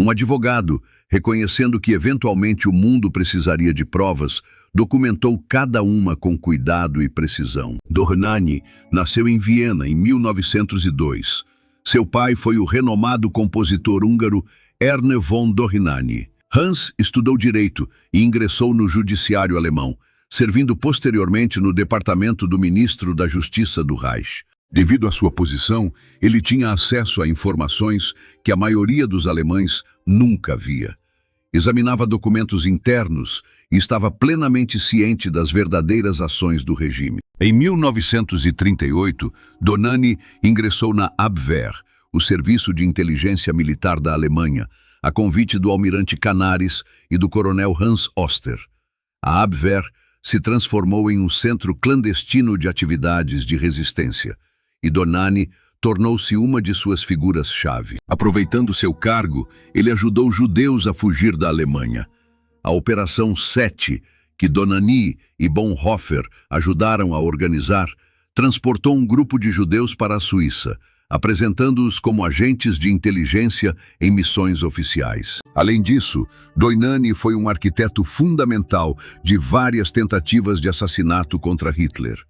A: Um advogado, reconhecendo que eventualmente o mundo precisaria de provas, documentou cada uma com cuidado e precisão. Dohnányi nasceu em Viena em 1902. Seu pai foi o renomado compositor húngaro Ernő von Dohnányi. Hans estudou direito e ingressou no judiciário alemão, servindo posteriormente no departamento do ministro da Justiça do Reich. Devido à sua posição, ele tinha acesso a informações que a maioria dos alemães nunca via. Examinava documentos internos e estava plenamente ciente das verdadeiras ações do regime. Em 1938, Dohnányi ingressou na Abwehr, o serviço de inteligência militar da Alemanha, a convite do almirante Canaris e do coronel Hans Oster. A Abwehr se transformou em um centro clandestino de atividades de resistência, e Dohnányi tornou-se uma de suas figuras-chave. Aproveitando seu cargo, ele ajudou judeus a fugir da Alemanha. A Operação 7, que Dohnányi e Bonhoeffer ajudaram a organizar, transportou um grupo de judeus para a Suíça, apresentando-os como agentes de inteligência em missões oficiais. Além disso, Dohnányi foi um arquiteto fundamental de várias tentativas de assassinato contra Hitler.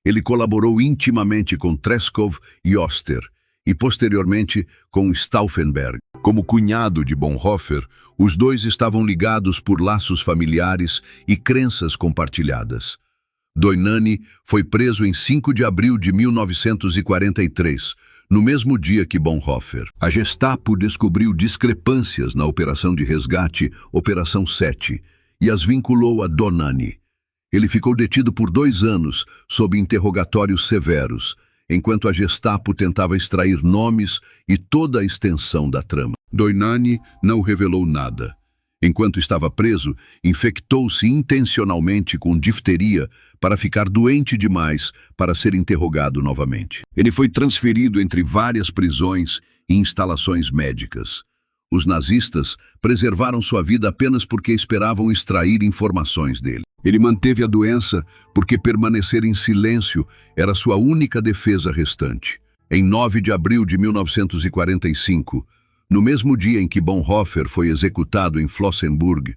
A: Ele colaborou intimamente com Treskov e Oster, e posteriormente com Stauffenberg. Como cunhado de Bonhoeffer, os dois estavam ligados por laços familiares e crenças compartilhadas. Dohnányi foi preso em 5 de abril de 1943, no mesmo dia que Bonhoeffer. A Gestapo descobriu discrepâncias na operação de resgate, Operação 7, e as vinculou a Dohnányi. Ele ficou detido por 2 anos, sob interrogatórios severos, enquanto a Gestapo tentava extrair nomes e toda a extensão da trama. Dohnányi não revelou nada. Enquanto estava preso, infectou-se intencionalmente com difteria para ficar doente demais para ser interrogado novamente. Ele foi transferido entre várias prisões e instalações médicas. Os nazistas preservaram sua vida apenas porque esperavam extrair informações dele. Ele manteve a doença porque permanecer em silêncio era sua única defesa restante. Em 9 de abril de 1945, no mesmo dia em que Bonhoeffer foi executado em Flossenburg,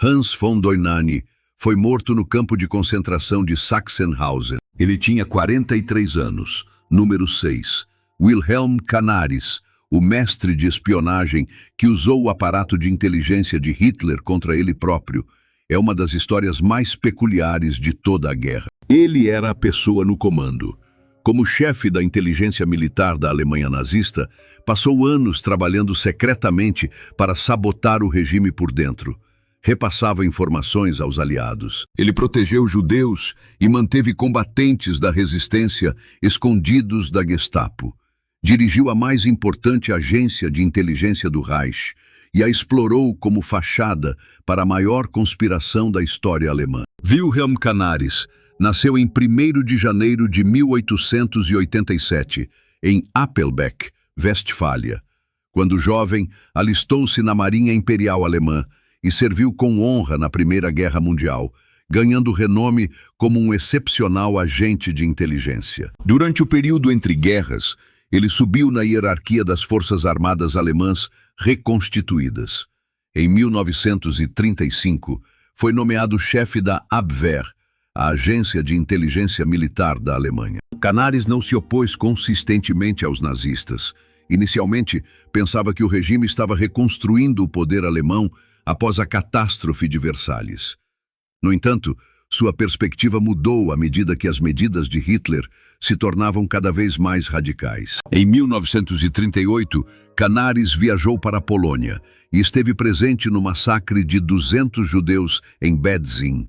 A: Hans von Dohnányi foi morto no campo de concentração de Sachsenhausen. Ele tinha 43 anos, número 6. Wilhelm Canaris, o mestre de espionagem que usou o aparato de inteligência de Hitler contra ele próprio, é uma das histórias mais peculiares de toda a guerra. Ele era a pessoa no comando. Como chefe da inteligência militar da Alemanha nazista, passou anos trabalhando secretamente para sabotar o regime por dentro. Repassava informações aos aliados. Ele protegeu judeus e manteve combatentes da resistência escondidos da Gestapo. Dirigiu a mais importante agência de inteligência do Reich e a explorou como fachada para a maior conspiração da história alemã. Wilhelm Canaris nasceu em 1º de janeiro de 1887, em Appelbeck, Westfália. Quando jovem, alistou-se na Marinha Imperial Alemã e serviu com honra na Primeira Guerra Mundial, ganhando renome como um excepcional agente de inteligência. Durante o período entre guerras, ele subiu na hierarquia das Forças Armadas Alemãs reconstituídas. Em 1935, foi nomeado chefe da Abwehr, a agência de inteligência militar da Alemanha. Canaris não se opôs consistentemente aos nazistas. Inicialmente, pensava que o regime estava reconstruindo o poder alemão após a catástrofe de Versalhes. No entanto, sua perspectiva mudou à medida que as medidas de Hitler se tornavam cada vez mais radicais. Em 1938, Canaris viajou para a Polônia e esteve presente no massacre de 200 judeus em Bedzin.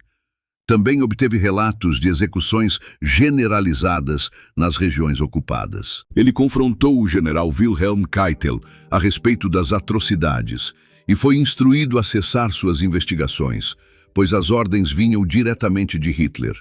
A: Também obteve relatos de execuções generalizadas nas regiões ocupadas. Ele confrontou o general Wilhelm Keitel a respeito das atrocidades e foi instruído a cessar suas investigações, pois as ordens vinham diretamente de Hitler.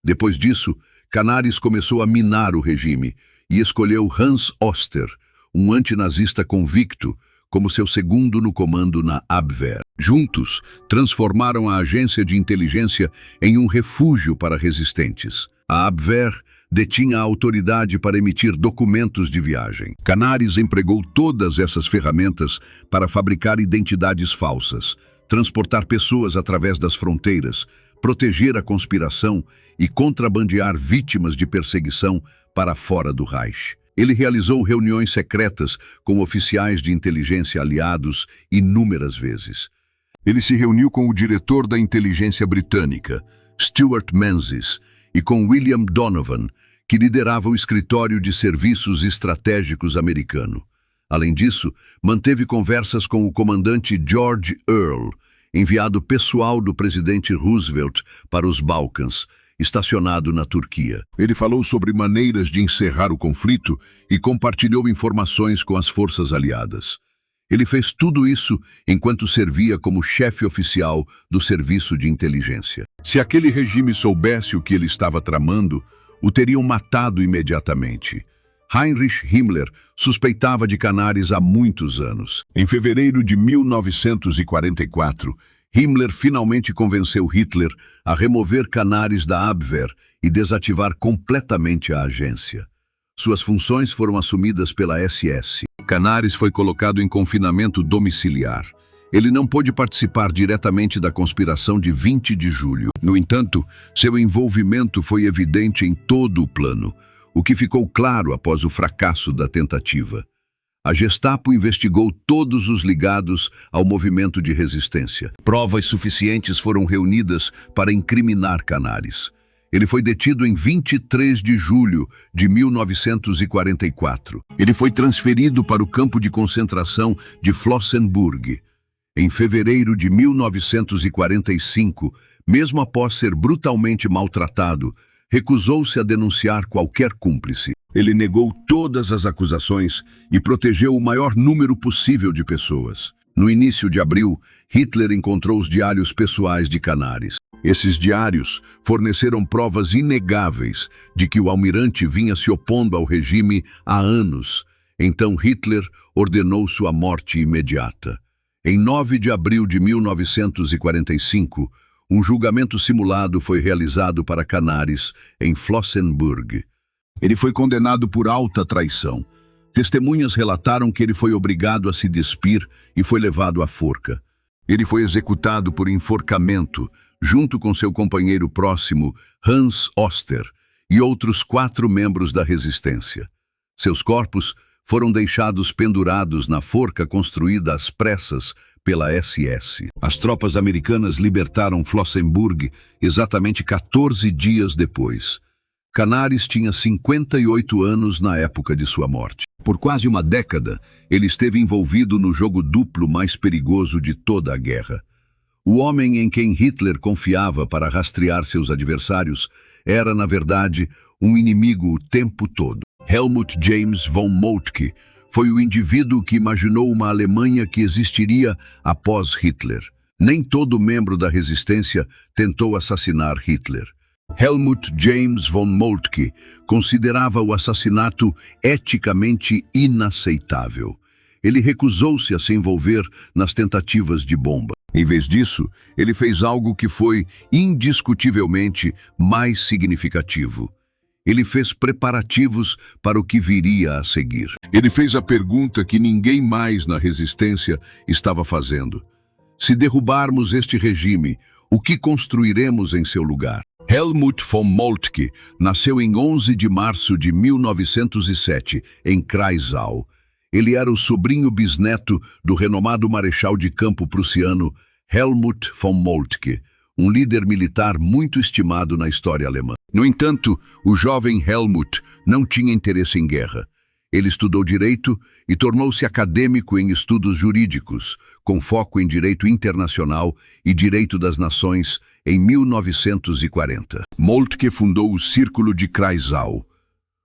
A: Depois disso, Canaris começou a minar o regime e escolheu Hans Oster, um antinazista convicto, como seu segundo no comando na Abwehr. Juntos, transformaram a agência de inteligência em um refúgio para resistentes. A Abwehr detinha a autoridade para emitir documentos de viagem. Canaris empregou todas essas ferramentas para fabricar identidades falsas, transportar pessoas através das fronteiras, proteger a conspiração e contrabandear vítimas de perseguição para fora do Reich. Ele realizou reuniões secretas com oficiais de inteligência aliados inúmeras vezes. Ele se reuniu com o diretor da inteligência britânica, Stuart Menzies, e com William Donovan, que liderava o escritório de serviços estratégicos americano. Além disso, manteve conversas com o comandante George Earle, enviado pessoal do presidente Roosevelt para os Balcãs, estacionado na Turquia. Ele falou sobre maneiras de encerrar o conflito e compartilhou informações com as forças aliadas. Ele fez tudo isso enquanto servia como chefe oficial do serviço de inteligência. Se aquele regime soubesse o que ele estava tramando, o teriam matado imediatamente. Heinrich Himmler suspeitava de Canaris há muitos anos. Em fevereiro de 1944, Himmler finalmente convenceu Hitler a remover Canaris da Abwehr e desativar completamente a agência. Suas funções foram assumidas pela SS. Canaris foi colocado em confinamento domiciliar. Ele não pôde participar diretamente da conspiração de 20 de julho. No entanto, seu envolvimento foi evidente em todo o plano, o que ficou claro após o fracasso da tentativa. A Gestapo investigou todos os ligados ao movimento de resistência. Provas suficientes foram reunidas para incriminar Canaris. Ele foi detido em 23 de julho de 1944. Ele foi transferido para o campo de concentração de Flossenbürg. Em fevereiro de 1945, mesmo após ser brutalmente maltratado, recusou-se a denunciar qualquer cúmplice. Ele negou todas as acusações e protegeu o maior número possível de pessoas. No início de abril, Hitler encontrou os diários pessoais de Canaris. Esses diários forneceram provas inegáveis de que o almirante vinha se opondo ao regime há anos. Então Hitler ordenou sua morte imediata. Em 9 de abril de 1945, um julgamento simulado foi realizado para Canaris em Flossenbürg. Ele foi condenado por alta traição. Testemunhas relataram que ele foi obrigado a se despir e foi levado à forca. Ele foi executado por enforcamento, junto com seu companheiro próximo, Hans Oster, e outros 4 membros da resistência. Seus corpos foram deixados pendurados na forca construída às pressas pela SS. As tropas americanas libertaram Flossenbürg exatamente 14 dias depois. Canaris tinha 58 anos na época de sua morte. Por quase uma década, ele esteve envolvido no jogo duplo mais perigoso de toda a guerra. O homem em quem Hitler confiava para rastrear seus adversários era, na verdade, um inimigo o tempo todo. Helmut James von Moltke foi o indivíduo que imaginou uma Alemanha que existiria após Hitler. Nem todo membro da resistência tentou assassinar Hitler. Helmut James von Moltke considerava o assassinato eticamente inaceitável. Ele recusou-se a se envolver nas tentativas de bomba. Em vez disso, ele fez algo que foi indiscutivelmente mais significativo. Ele fez preparativos para o que viria a seguir. Ele fez a pergunta que ninguém mais na resistência estava fazendo. Se derrubarmos este regime, o que construiremos em seu lugar? Helmut von Moltke nasceu em 11 de março de 1907, em Kreisau. Ele era o sobrinho bisneto do renomado marechal de campo prussiano Helmut von Moltke, um líder militar muito estimado na história alemã. No entanto, o jovem Helmut não tinha interesse em guerra. Ele estudou direito e tornou-se acadêmico em estudos jurídicos, com foco em direito internacional e direito das nações em 1940. Moltke fundou o Círculo de Kreisau.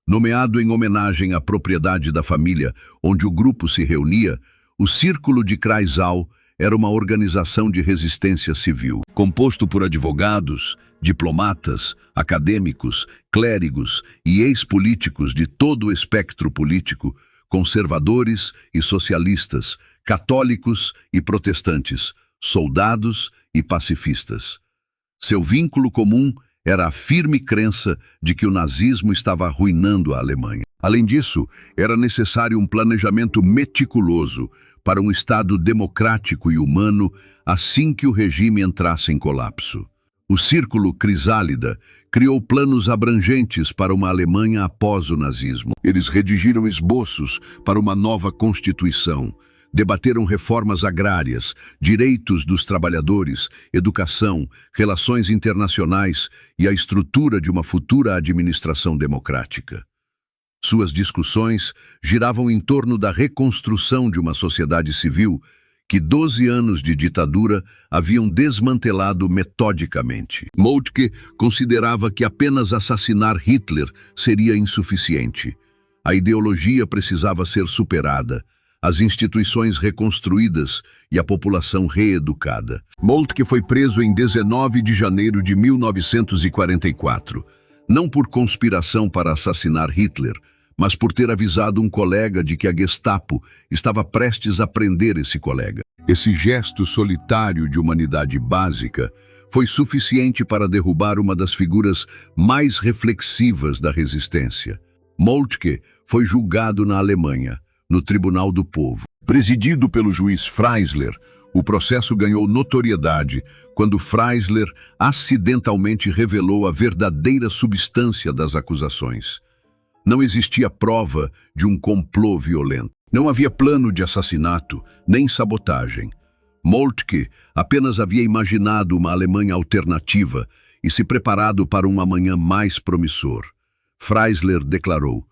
A: Nomeado em homenagem à propriedade da família onde o grupo se reunia, o Círculo de Kreisau era uma organização de resistência civil, composto por advogados, diplomatas, acadêmicos, clérigos e ex-políticos de todo o espectro político, conservadores e socialistas, católicos e protestantes, soldados e pacifistas. Seu vínculo comum era a firme crença de que o nazismo estava arruinando a Alemanha. Além disso, era necessário um planejamento meticuloso para um Estado democrático e humano assim que o regime entrasse em colapso. O Círculo Crisálida criou planos abrangentes para uma Alemanha após o nazismo. Eles redigiram esboços para uma nova Constituição, debateram reformas agrárias, direitos dos trabalhadores, educação, relações internacionais e a estrutura de uma futura administração democrática. Suas discussões giravam em torno da reconstrução de uma sociedade civil que 12 anos de ditadura haviam desmantelado metodicamente. Moltke considerava que apenas assassinar Hitler seria insuficiente. A ideologia precisava ser superada, as instituições reconstruídas e a população reeducada. Moltke foi preso em 19 de janeiro de 1944, não por conspiração para assassinar Hitler, mas por ter avisado um colega de que a Gestapo estava prestes a prender esse colega. Esse gesto solitário de humanidade básica foi suficiente para derrubar uma das figuras mais reflexivas da resistência. Moltke foi julgado na Alemanha, no Tribunal do Povo. Presidido pelo juiz Freisler, o processo ganhou notoriedade quando Freisler acidentalmente revelou a verdadeira substância das acusações. Não existia prova de um complô violento. Não havia plano de assassinato, nem sabotagem. Moltke apenas havia imaginado uma Alemanha alternativa e se preparado para um amanhã mais promissor. Freisler declarou: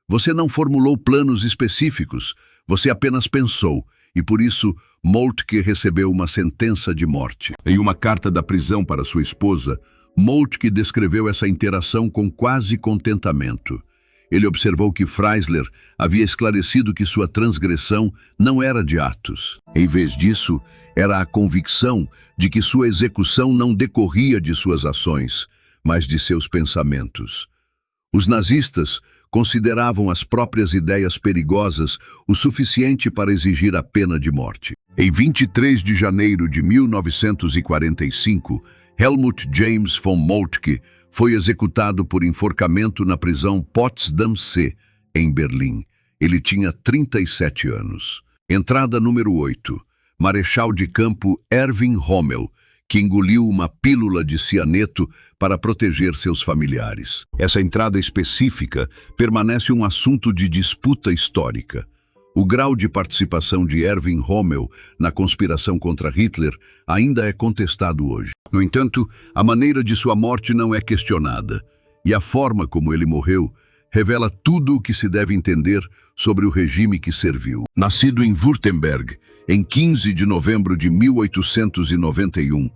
A: "Você não formulou planos específicos, você apenas pensou, e por isso Moltke recebeu uma sentença de morte." Em uma carta da prisão para sua esposa, Moltke descreveu essa interação com quase contentamento. Ele observou que Freisler havia esclarecido que sua transgressão não era de atos. Em vez disso, era a convicção de que sua execução não decorria de suas ações, mas de seus pensamentos. Os nazistas consideravam as próprias ideias perigosas o suficiente para exigir a pena de morte. Em 23 de janeiro de 1945, Helmut James von Moltke foi executado por enforcamento na prisão Potsdam C, em Berlim. Ele tinha 37 anos. Entrada número 8. Marechal de campo Erwin Rommel, que engoliu uma pílula de cianeto para proteger seus familiares. Essa entrada específica permanece um assunto de disputa histórica. O grau de participação de Erwin Rommel na conspiração contra Hitler ainda é contestado hoje. No entanto, a maneira de sua morte não é questionada, e a forma como ele morreu revela tudo o que se deve entender sobre o regime que serviu. Nascido em Württemberg, em 15 de novembro de 1891,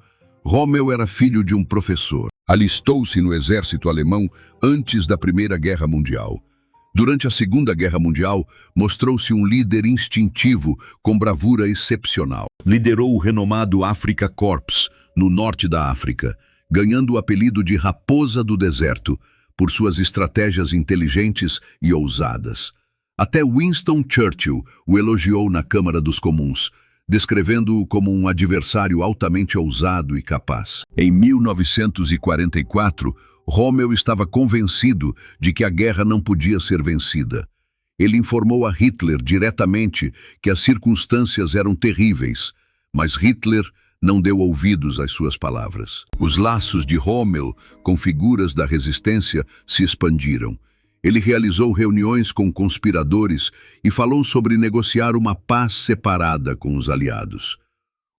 A: Rommel era filho de um professor. Alistou-se no exército alemão antes da Primeira Guerra Mundial. Durante a Segunda Guerra Mundial, mostrou-se um líder instintivo com bravura excepcional. Liderou o renomado Afrika Korps, no norte da África, ganhando o apelido de Raposa do Deserto, por suas estratégias inteligentes e ousadas. Até Winston Churchill o elogiou na Câmara dos Comuns, descrevendo-o como um adversário altamente ousado e capaz. Em 1944, Rommel estava convencido de que a guerra não podia ser vencida. Ele informou a Hitler diretamente que as circunstâncias eram terríveis, mas Hitler não deu ouvidos às suas palavras. Os laços de Rommel com figuras da resistência se expandiram. Ele realizou reuniões com conspiradores e falou sobre negociar uma paz separada com os aliados.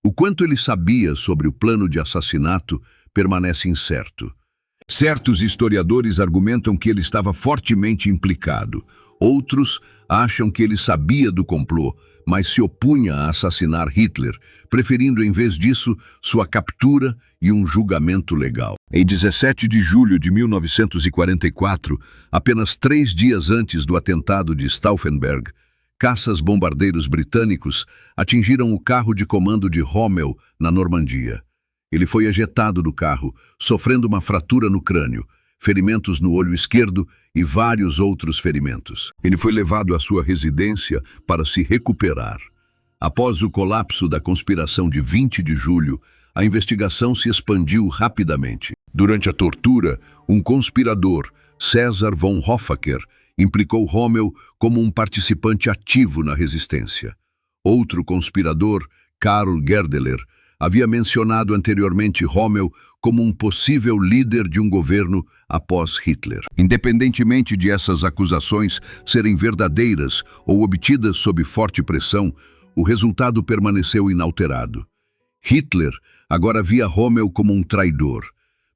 A: O quanto ele sabia sobre o plano de assassinato permanece incerto. Certos historiadores argumentam que ele estava fortemente implicado. Outros acham que ele sabia do complô, mas se opunha a assassinar Hitler, preferindo em vez disso sua captura e um julgamento legal. Em 17 de julho de 1944, apenas 3 dias antes do atentado de Stauffenberg, caças-bombardeiros britânicos atingiram o carro de comando de Rommel na Normandia. Ele foi ejetado do carro, sofrendo uma fratura no crânio, ferimentos no olho esquerdo e vários outros ferimentos. Ele foi levado à sua residência para se recuperar. Após o colapso da conspiração de 20 de julho, a investigação se expandiu rapidamente. Durante a tortura, um conspirador, César von Hoffaker, implicou Rommel como um participante ativo na resistência. Outro conspirador, Karl Gerdeler, havia mencionado anteriormente Rommel como um possível líder de um governo após Hitler. Independentemente de essas acusações serem verdadeiras ou obtidas sob forte pressão, o resultado permaneceu inalterado. Hitler agora via Rommel como um traidor,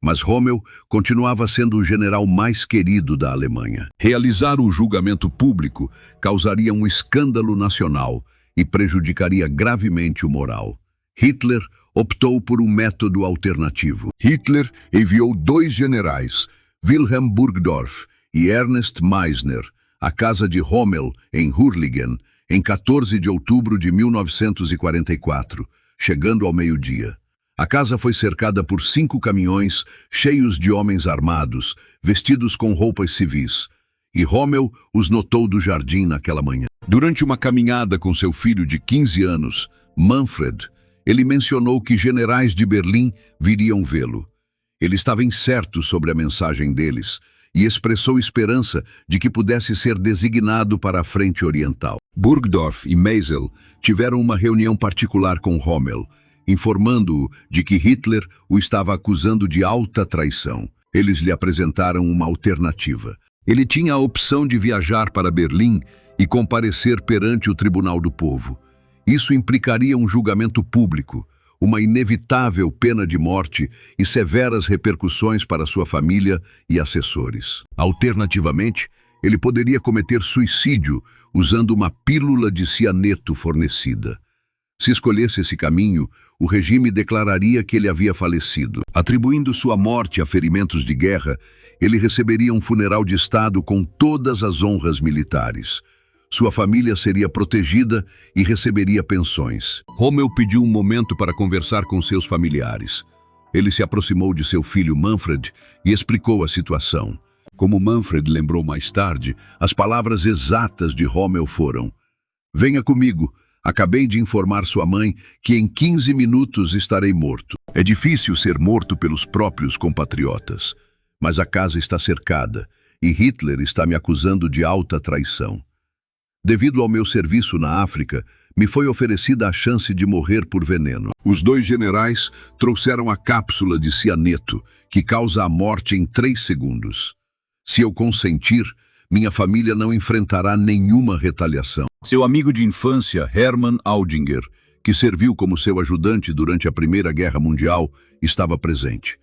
A: mas Rommel continuava sendo o general mais querido da Alemanha. Realizar o julgamento público causaria um escândalo nacional e prejudicaria gravemente o moral. Hitler optou por um método alternativo. Hitler enviou 2 generais, Wilhelm Burgdorf e Ernst Meisner, à casa de Rommel, em Hurlingen, em 14 de outubro de 1944, chegando ao meio-dia. A casa foi cercada por 5 caminhões cheios de homens armados, vestidos com roupas civis, e Rommel os notou do jardim naquela manhã. Durante uma caminhada com seu filho de 15 anos, Manfred, ele mencionou que generais de Berlim viriam vê-lo. Ele estava incerto sobre a mensagem deles e expressou esperança de que pudesse ser designado para a frente oriental. Burgdorf e Meisel tiveram uma reunião particular com Rommel, informando-o de que Hitler o estava acusando de alta traição. Eles lhe apresentaram uma alternativa. Ele tinha a opção de viajar para Berlim e comparecer perante o Tribunal do Povo. Isso implicaria um julgamento público, uma inevitável pena de morte e severas repercussões para sua família e assessores. Alternativamente, ele poderia cometer suicídio usando uma pílula de cianeto fornecida. Se escolhesse esse caminho, o regime declararia que ele havia falecido. Atribuindo sua morte a ferimentos de guerra, ele receberia um funeral de Estado com todas as honras militares. Sua família seria protegida e receberia pensões. Rommel pediu um momento para conversar com seus familiares. Ele se aproximou de seu filho Manfred e explicou a situação. Como Manfred lembrou mais tarde, as palavras exatas de Rommel foram: "Venha comigo. Acabei de informar sua mãe que em 15 minutos estarei morto." É difícil ser morto pelos próprios compatriotas, mas a casa está cercada e Hitler está me acusando de alta traição. Devido ao meu serviço na África, me foi oferecida a chance de morrer por veneno. Os 2 generais trouxeram a cápsula de cianeto, que causa a morte em 3 segundos. Se eu consentir, minha família não enfrentará nenhuma retaliação. Seu amigo de infância, Hermann Audinger, que serviu como seu ajudante durante a Primeira Guerra Mundial, estava presente.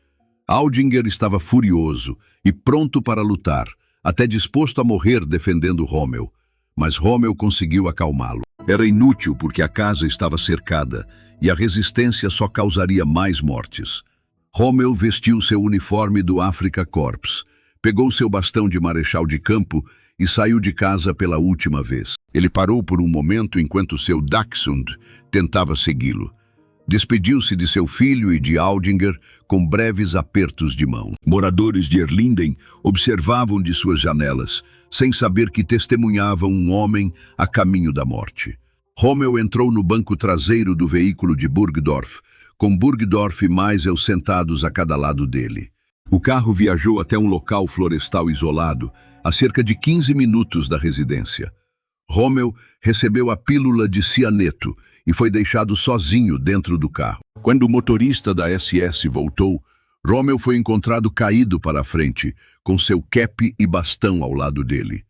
A: Audinger estava furioso e pronto para lutar, até disposto a morrer defendendo Rommel. Mas Rommel conseguiu acalmá-lo. Era inútil porque a casa estava cercada e a resistência só causaria mais mortes. Rommel vestiu seu uniforme do Afrika Korps, pegou seu bastão de marechal de campo e saiu de casa pela última vez. Ele parou por um momento enquanto seu Dachshund tentava segui-lo. Despediu-se de seu filho e de Audinger com breves apertos de mão. Moradores de Erlinden observavam de suas janelas, sem saber que testemunhavam um homem a caminho da morte. Rommel entrou no banco traseiro do veículo de Burgdorf, com Burgdorf e Meisel sentados a cada lado dele. O carro viajou até um local florestal isolado, a cerca de 15 minutos da residência. Rommel recebeu a pílula de cianeto e foi deixado sozinho dentro do carro. Quando o motorista da SS voltou, Rommel foi encontrado caído para a frente, com seu cap e bastão ao lado dele.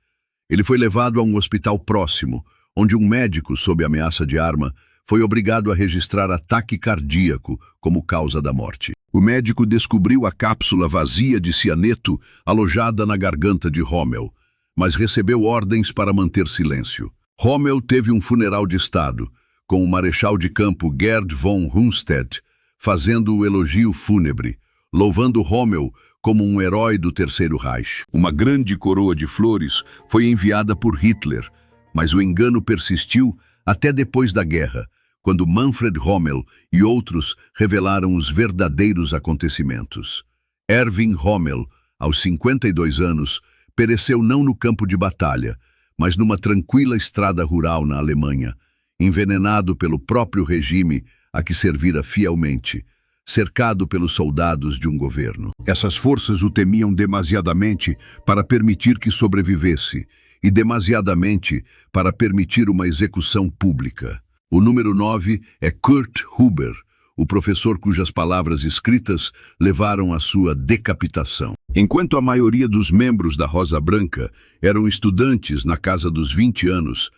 A: Ele foi levado a um hospital próximo, onde um médico, sob ameaça de arma, foi obrigado a registrar ataque cardíaco como causa da morte. O médico descobriu a cápsula vazia de cianeto alojada na garganta de Rommel, mas recebeu ordens para manter silêncio. Rommel teve um funeral de Estado, com o marechal de campo Gerd von Rundstedt fazendo o elogio fúnebre, louvando Rommel como um herói do Terceiro Reich. Uma grande coroa de flores foi enviada por Hitler, mas o engano persistiu até depois da guerra, quando Manfred Rommel e outros revelaram os verdadeiros acontecimentos. Erwin Rommel, aos 52 anos, pereceu não no campo de batalha, mas numa tranquila estrada rural na Alemanha, envenenado pelo próprio regime a que servira fielmente, cercado pelos soldados de um governo. Essas forças o temiam demasiadamente para permitir que sobrevivesse, e demasiadamente para permitir uma execução pública. O número 9 é Kurt Huber, o professor cujas palavras escritas levaram à sua decapitação. Enquanto a maioria dos membros da Rosa Branca eram estudantes na casa dos 20 anos,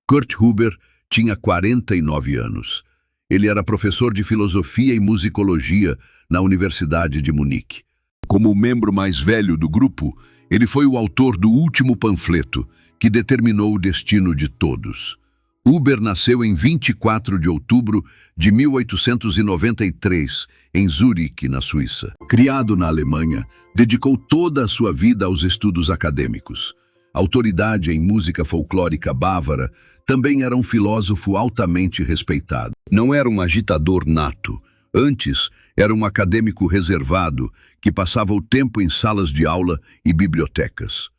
A: Kurt Huber tinha 49 anos. Ele era professor de filosofia e musicologia na Universidade de Munique. Como o membro mais velho do grupo, ele foi o autor do último panfleto, que determinou o destino de todos. Huber nasceu em 24 de outubro de 1893, em Zurique, na Suíça. Criado na Alemanha, dedicou toda a sua vida aos estudos acadêmicos. Autoridade em música folclórica bávara, também era um filósofo altamente respeitado. Não era um agitador nato. Antes, era um acadêmico reservado que passava o tempo em salas de aula e bibliotecas.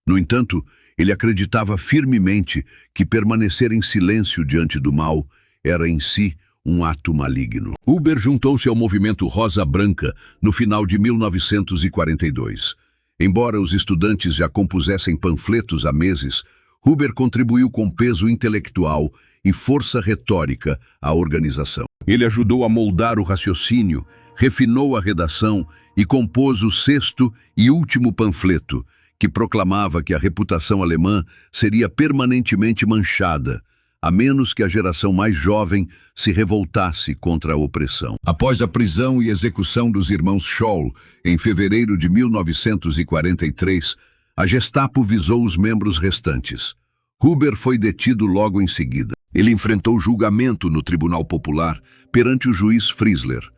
A: No entanto, ele acreditava firmemente que permanecer em silêncio diante do mal era em si um ato maligno. Huber juntou-se ao movimento Rosa Branca no final de 1942. Embora os estudantes já compusessem panfletos há meses, Huber contribuiu com peso intelectual e força retórica à organização. Ele ajudou a moldar o raciocínio, refinou a redação e compôs o sexto e último panfleto, que proclamava que a reputação alemã seria permanentemente manchada, a menos que a geração mais jovem se revoltasse contra a opressão. Após a prisão e execução dos irmãos Scholl, em fevereiro de 1943, a Gestapo visou os membros restantes. Huber foi detido logo em seguida. Ele enfrentou julgamento no Tribunal Popular perante o juiz Friesler.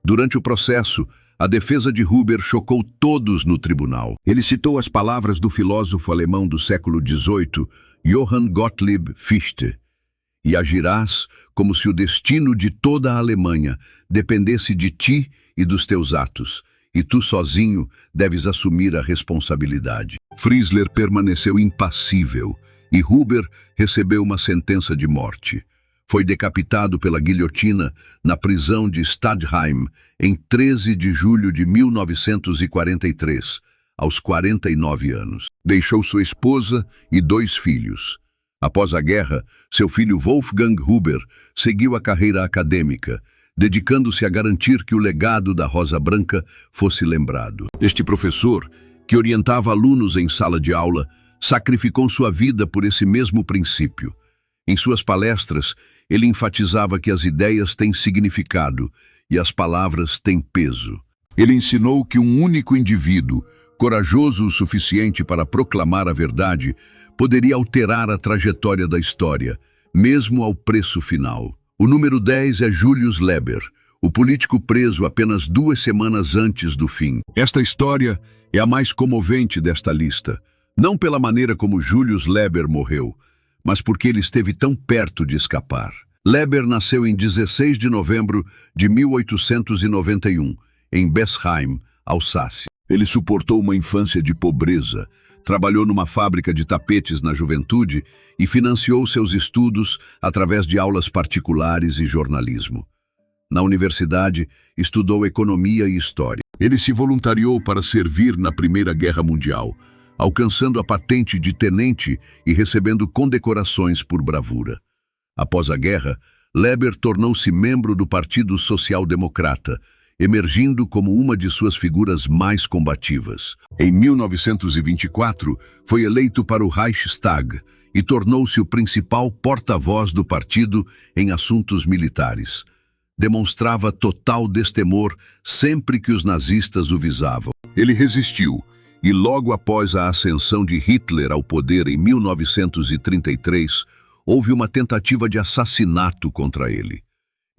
A: Durante o processo, a defesa de Huber chocou todos no tribunal. Ele citou as palavras do filósofo alemão do século XVIII, Johann Gottlieb Fichte: "E agirás como se o destino de toda a Alemanha dependesse de ti e dos teus atos, e tu sozinho deves assumir a responsabilidade." Friesler permaneceu impassível e Huber recebeu uma sentença de morte. Foi decapitado pela guilhotina na prisão de Stadheim em 13 de julho de 1943, aos 49 anos. Deixou sua esposa e 2 filhos. Após a guerra, seu filho Wolfgang Huber seguiu a carreira acadêmica, dedicando-se a garantir que o legado da Rosa Branca fosse lembrado. Este professor, que orientava alunos em sala de aula, sacrificou sua vida por esse mesmo princípio. Em suas palestras, ele enfatizava que as ideias têm significado e as palavras têm peso. Ele ensinou que um único indivíduo, corajoso o suficiente para proclamar a verdade, poderia alterar a trajetória da história, mesmo ao preço final. O número 10 é Julius Leber, o político preso apenas 2 semanas antes do fim. Esta história é a mais comovente desta lista, não pela maneira como Julius Leber morreu, mas porque ele esteve tão perto de escapar. Leber nasceu em 16 de novembro de 1891, em Besheim, Alsácia. Ele suportou uma infância de pobreza, trabalhou numa fábrica de tapetes na juventude e financiou seus estudos através de aulas particulares e jornalismo. Na universidade, estudou economia e história. Ele se voluntariou para servir na Primeira Guerra Mundial, alcançando a patente de tenente e recebendo condecorações por bravura. Após a guerra, Leber tornou-se membro do Partido Social Democrata, emergindo como uma de suas figuras mais combativas. Em 1924, foi eleito para o Reichstag e tornou-se o principal porta-voz do partido em assuntos militares. Demonstrava total destemor sempre que os nazistas o visavam. Ele resistiu e, logo após a ascensão de Hitler ao poder em 1933, houve uma tentativa de assassinato contra ele.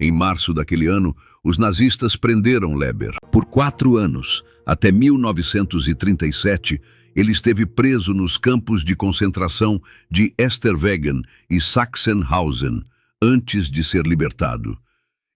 A: Em março daquele ano, os nazistas prenderam Leber. Por 4 anos, até 1937, ele esteve preso nos campos de concentração de Esterwegen e Sachsenhausen, antes de ser libertado.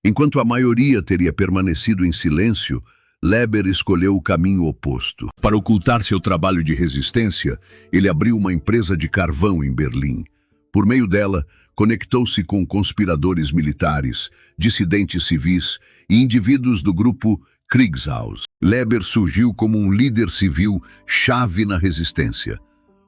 A: Enquanto a maioria teria permanecido em silêncio, Leber escolheu o caminho oposto. Para ocultar seu trabalho de resistência, ele abriu uma empresa de carvão em Berlim. Por meio dela, conectou-se com conspiradores militares, dissidentes civis e indivíduos do grupo Kriegshaus. Leber surgiu como um líder civil chave na resistência.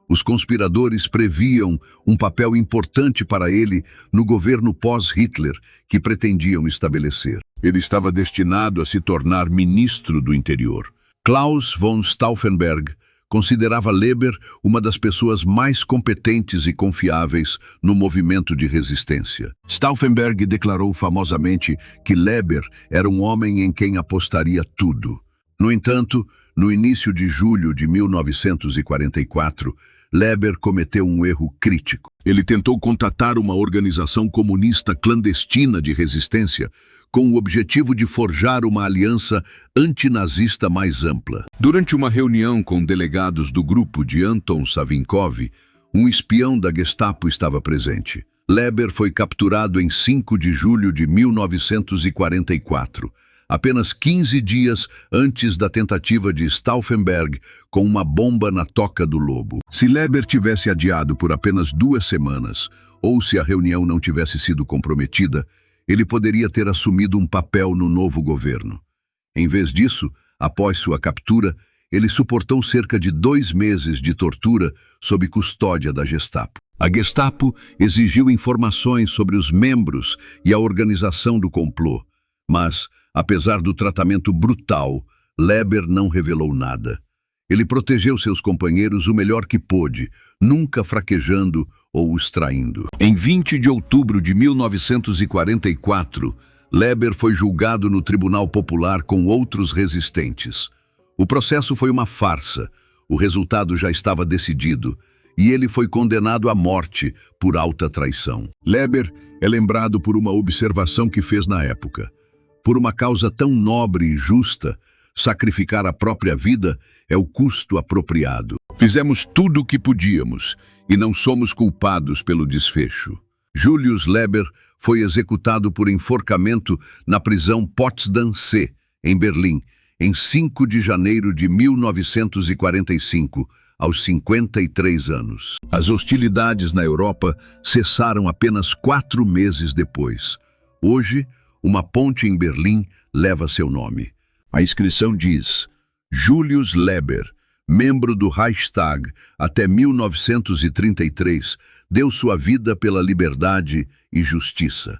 A: Os conspiradores previam um papel importante para ele no governo pós-Hitler que pretendiam estabelecer. Ele estava destinado a se tornar ministro do interior. Klaus von Stauffenberg considerava Leber uma das pessoas mais competentes e confiáveis no movimento de resistência. Stauffenberg declarou famosamente que Leber era um homem em quem apostaria tudo. No entanto, no início de julho de 1944, Leber cometeu um erro crítico. Ele tentou contatar uma organização comunista clandestina de resistência com o objetivo de forjar uma aliança antinazista mais ampla. Durante uma reunião com delegados do grupo de Anton Savinkov, um espião da Gestapo estava presente. Leber foi capturado em 5 de julho de 1944, apenas 15 dias antes da tentativa de Stauffenberg com uma bomba na Toca do Lobo. Se Leber tivesse adiado por apenas 2 semanas, ou se a reunião não tivesse sido comprometida, ele poderia ter assumido um papel no novo governo. Em vez disso, após sua captura, ele suportou cerca de 2 meses de tortura sob custódia da Gestapo. A Gestapo exigiu informações sobre os membros e a organização do complô, mas, apesar do tratamento brutal, Leber não revelou nada. Ele protegeu seus companheiros o melhor que pôde, nunca fraquejando ou os traindo. Em 20 de outubro de 1944, Leber foi julgado no Tribunal Popular com outros resistentes. O processo foi uma farsa, o resultado já estava decidido, e ele foi condenado à morte por alta traição. Leber é lembrado por uma observação que fez na época. Por uma causa tão nobre e justa, sacrificar a própria vida é o custo apropriado. Fizemos tudo o que podíamos e não somos culpados pelo desfecho. Julius Leber foi executado por enforcamento na prisão Potsdam C, em Berlim, em 5 de janeiro de 1945, aos 53 anos. As hostilidades na Europa cessaram apenas 4 meses depois. Hoje, uma ponte em Berlim leva seu nome. A inscrição diz: Julius Leber, membro do Reichstag até 1933, deu sua vida pela liberdade e justiça.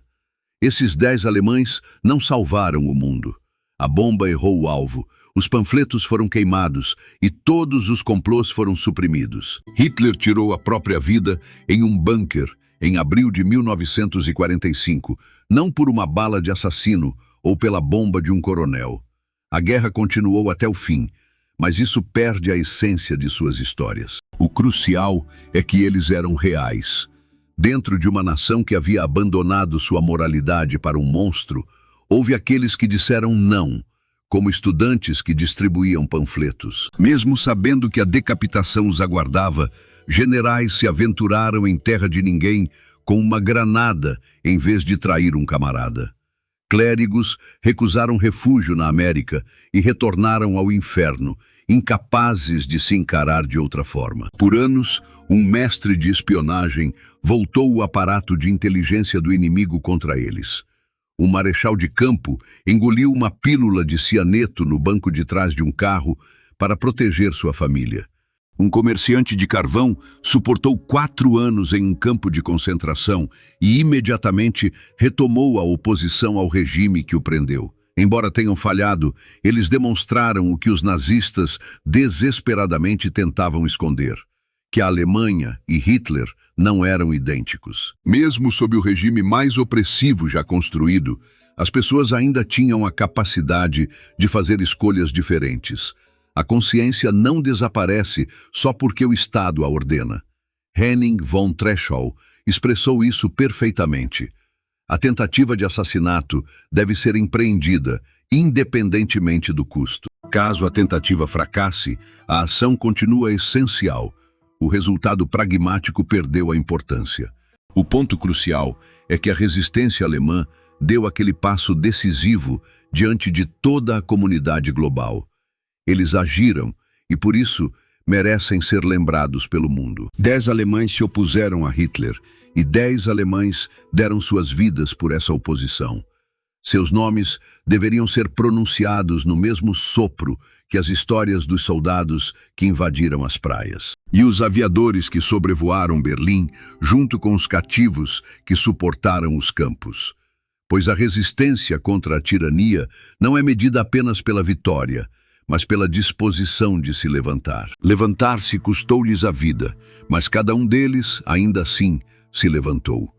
A: Esses 10 alemães não salvaram o mundo. A bomba errou o alvo, os panfletos foram queimados e todos os complôs foram suprimidos. Hitler tirou a própria vida em um bunker em abril de 1945, não por uma bala de assassino ou pela bomba de um coronel. A guerra continuou até o fim, mas isso perde a essência de suas histórias. O crucial é que eles eram reais. Dentro de uma nação que havia abandonado sua moralidade para um monstro, houve aqueles que disseram não, como estudantes que distribuíam panfletos. Mesmo sabendo que a decapitação os aguardava, generais se aventuraram em terra de ninguém com uma granada em vez de trair um camarada. Clérigos recusaram refúgio na América e retornaram ao inferno, incapazes de se encarar de outra forma. Por anos, um mestre de espionagem voltou o aparato de inteligência do inimigo contra eles. O marechal de campo engoliu uma pílula de cianeto no banco de trás de um carro para proteger sua família. Um comerciante de carvão suportou 4 anos em um campo de concentração e imediatamente retomou a oposição ao regime que o prendeu. Embora tenham falhado, eles demonstraram o que os nazistas desesperadamente tentavam esconder: que a Alemanha e Hitler não eram idênticos. Mesmo sob o regime mais opressivo já construído, as pessoas ainda tinham a capacidade de fazer escolhas diferentes. A consciência não desaparece só porque o Estado a ordena. Henning von Treschall expressou isso perfeitamente. A tentativa de assassinato deve ser empreendida, independentemente do custo. Caso a tentativa fracasse, a ação continua essencial. O resultado pragmático perdeu a importância. O ponto crucial é que a resistência alemã deu aquele passo decisivo diante de toda a comunidade global. Eles agiram e, por isso, merecem ser lembrados pelo mundo. 10 alemães se opuseram a Hitler e 10 alemães deram suas vidas por essa oposição. Seus nomes deveriam ser pronunciados no mesmo sopro que as histórias dos soldados que invadiram as praias. E os aviadores que sobrevoaram Berlim, junto com os cativos que suportaram os campos. Pois a resistência contra a tirania não é medida apenas pela vitória, mas pela disposição de se levantar. Levantar-se custou-lhes a vida, mas cada um deles, ainda assim, se levantou.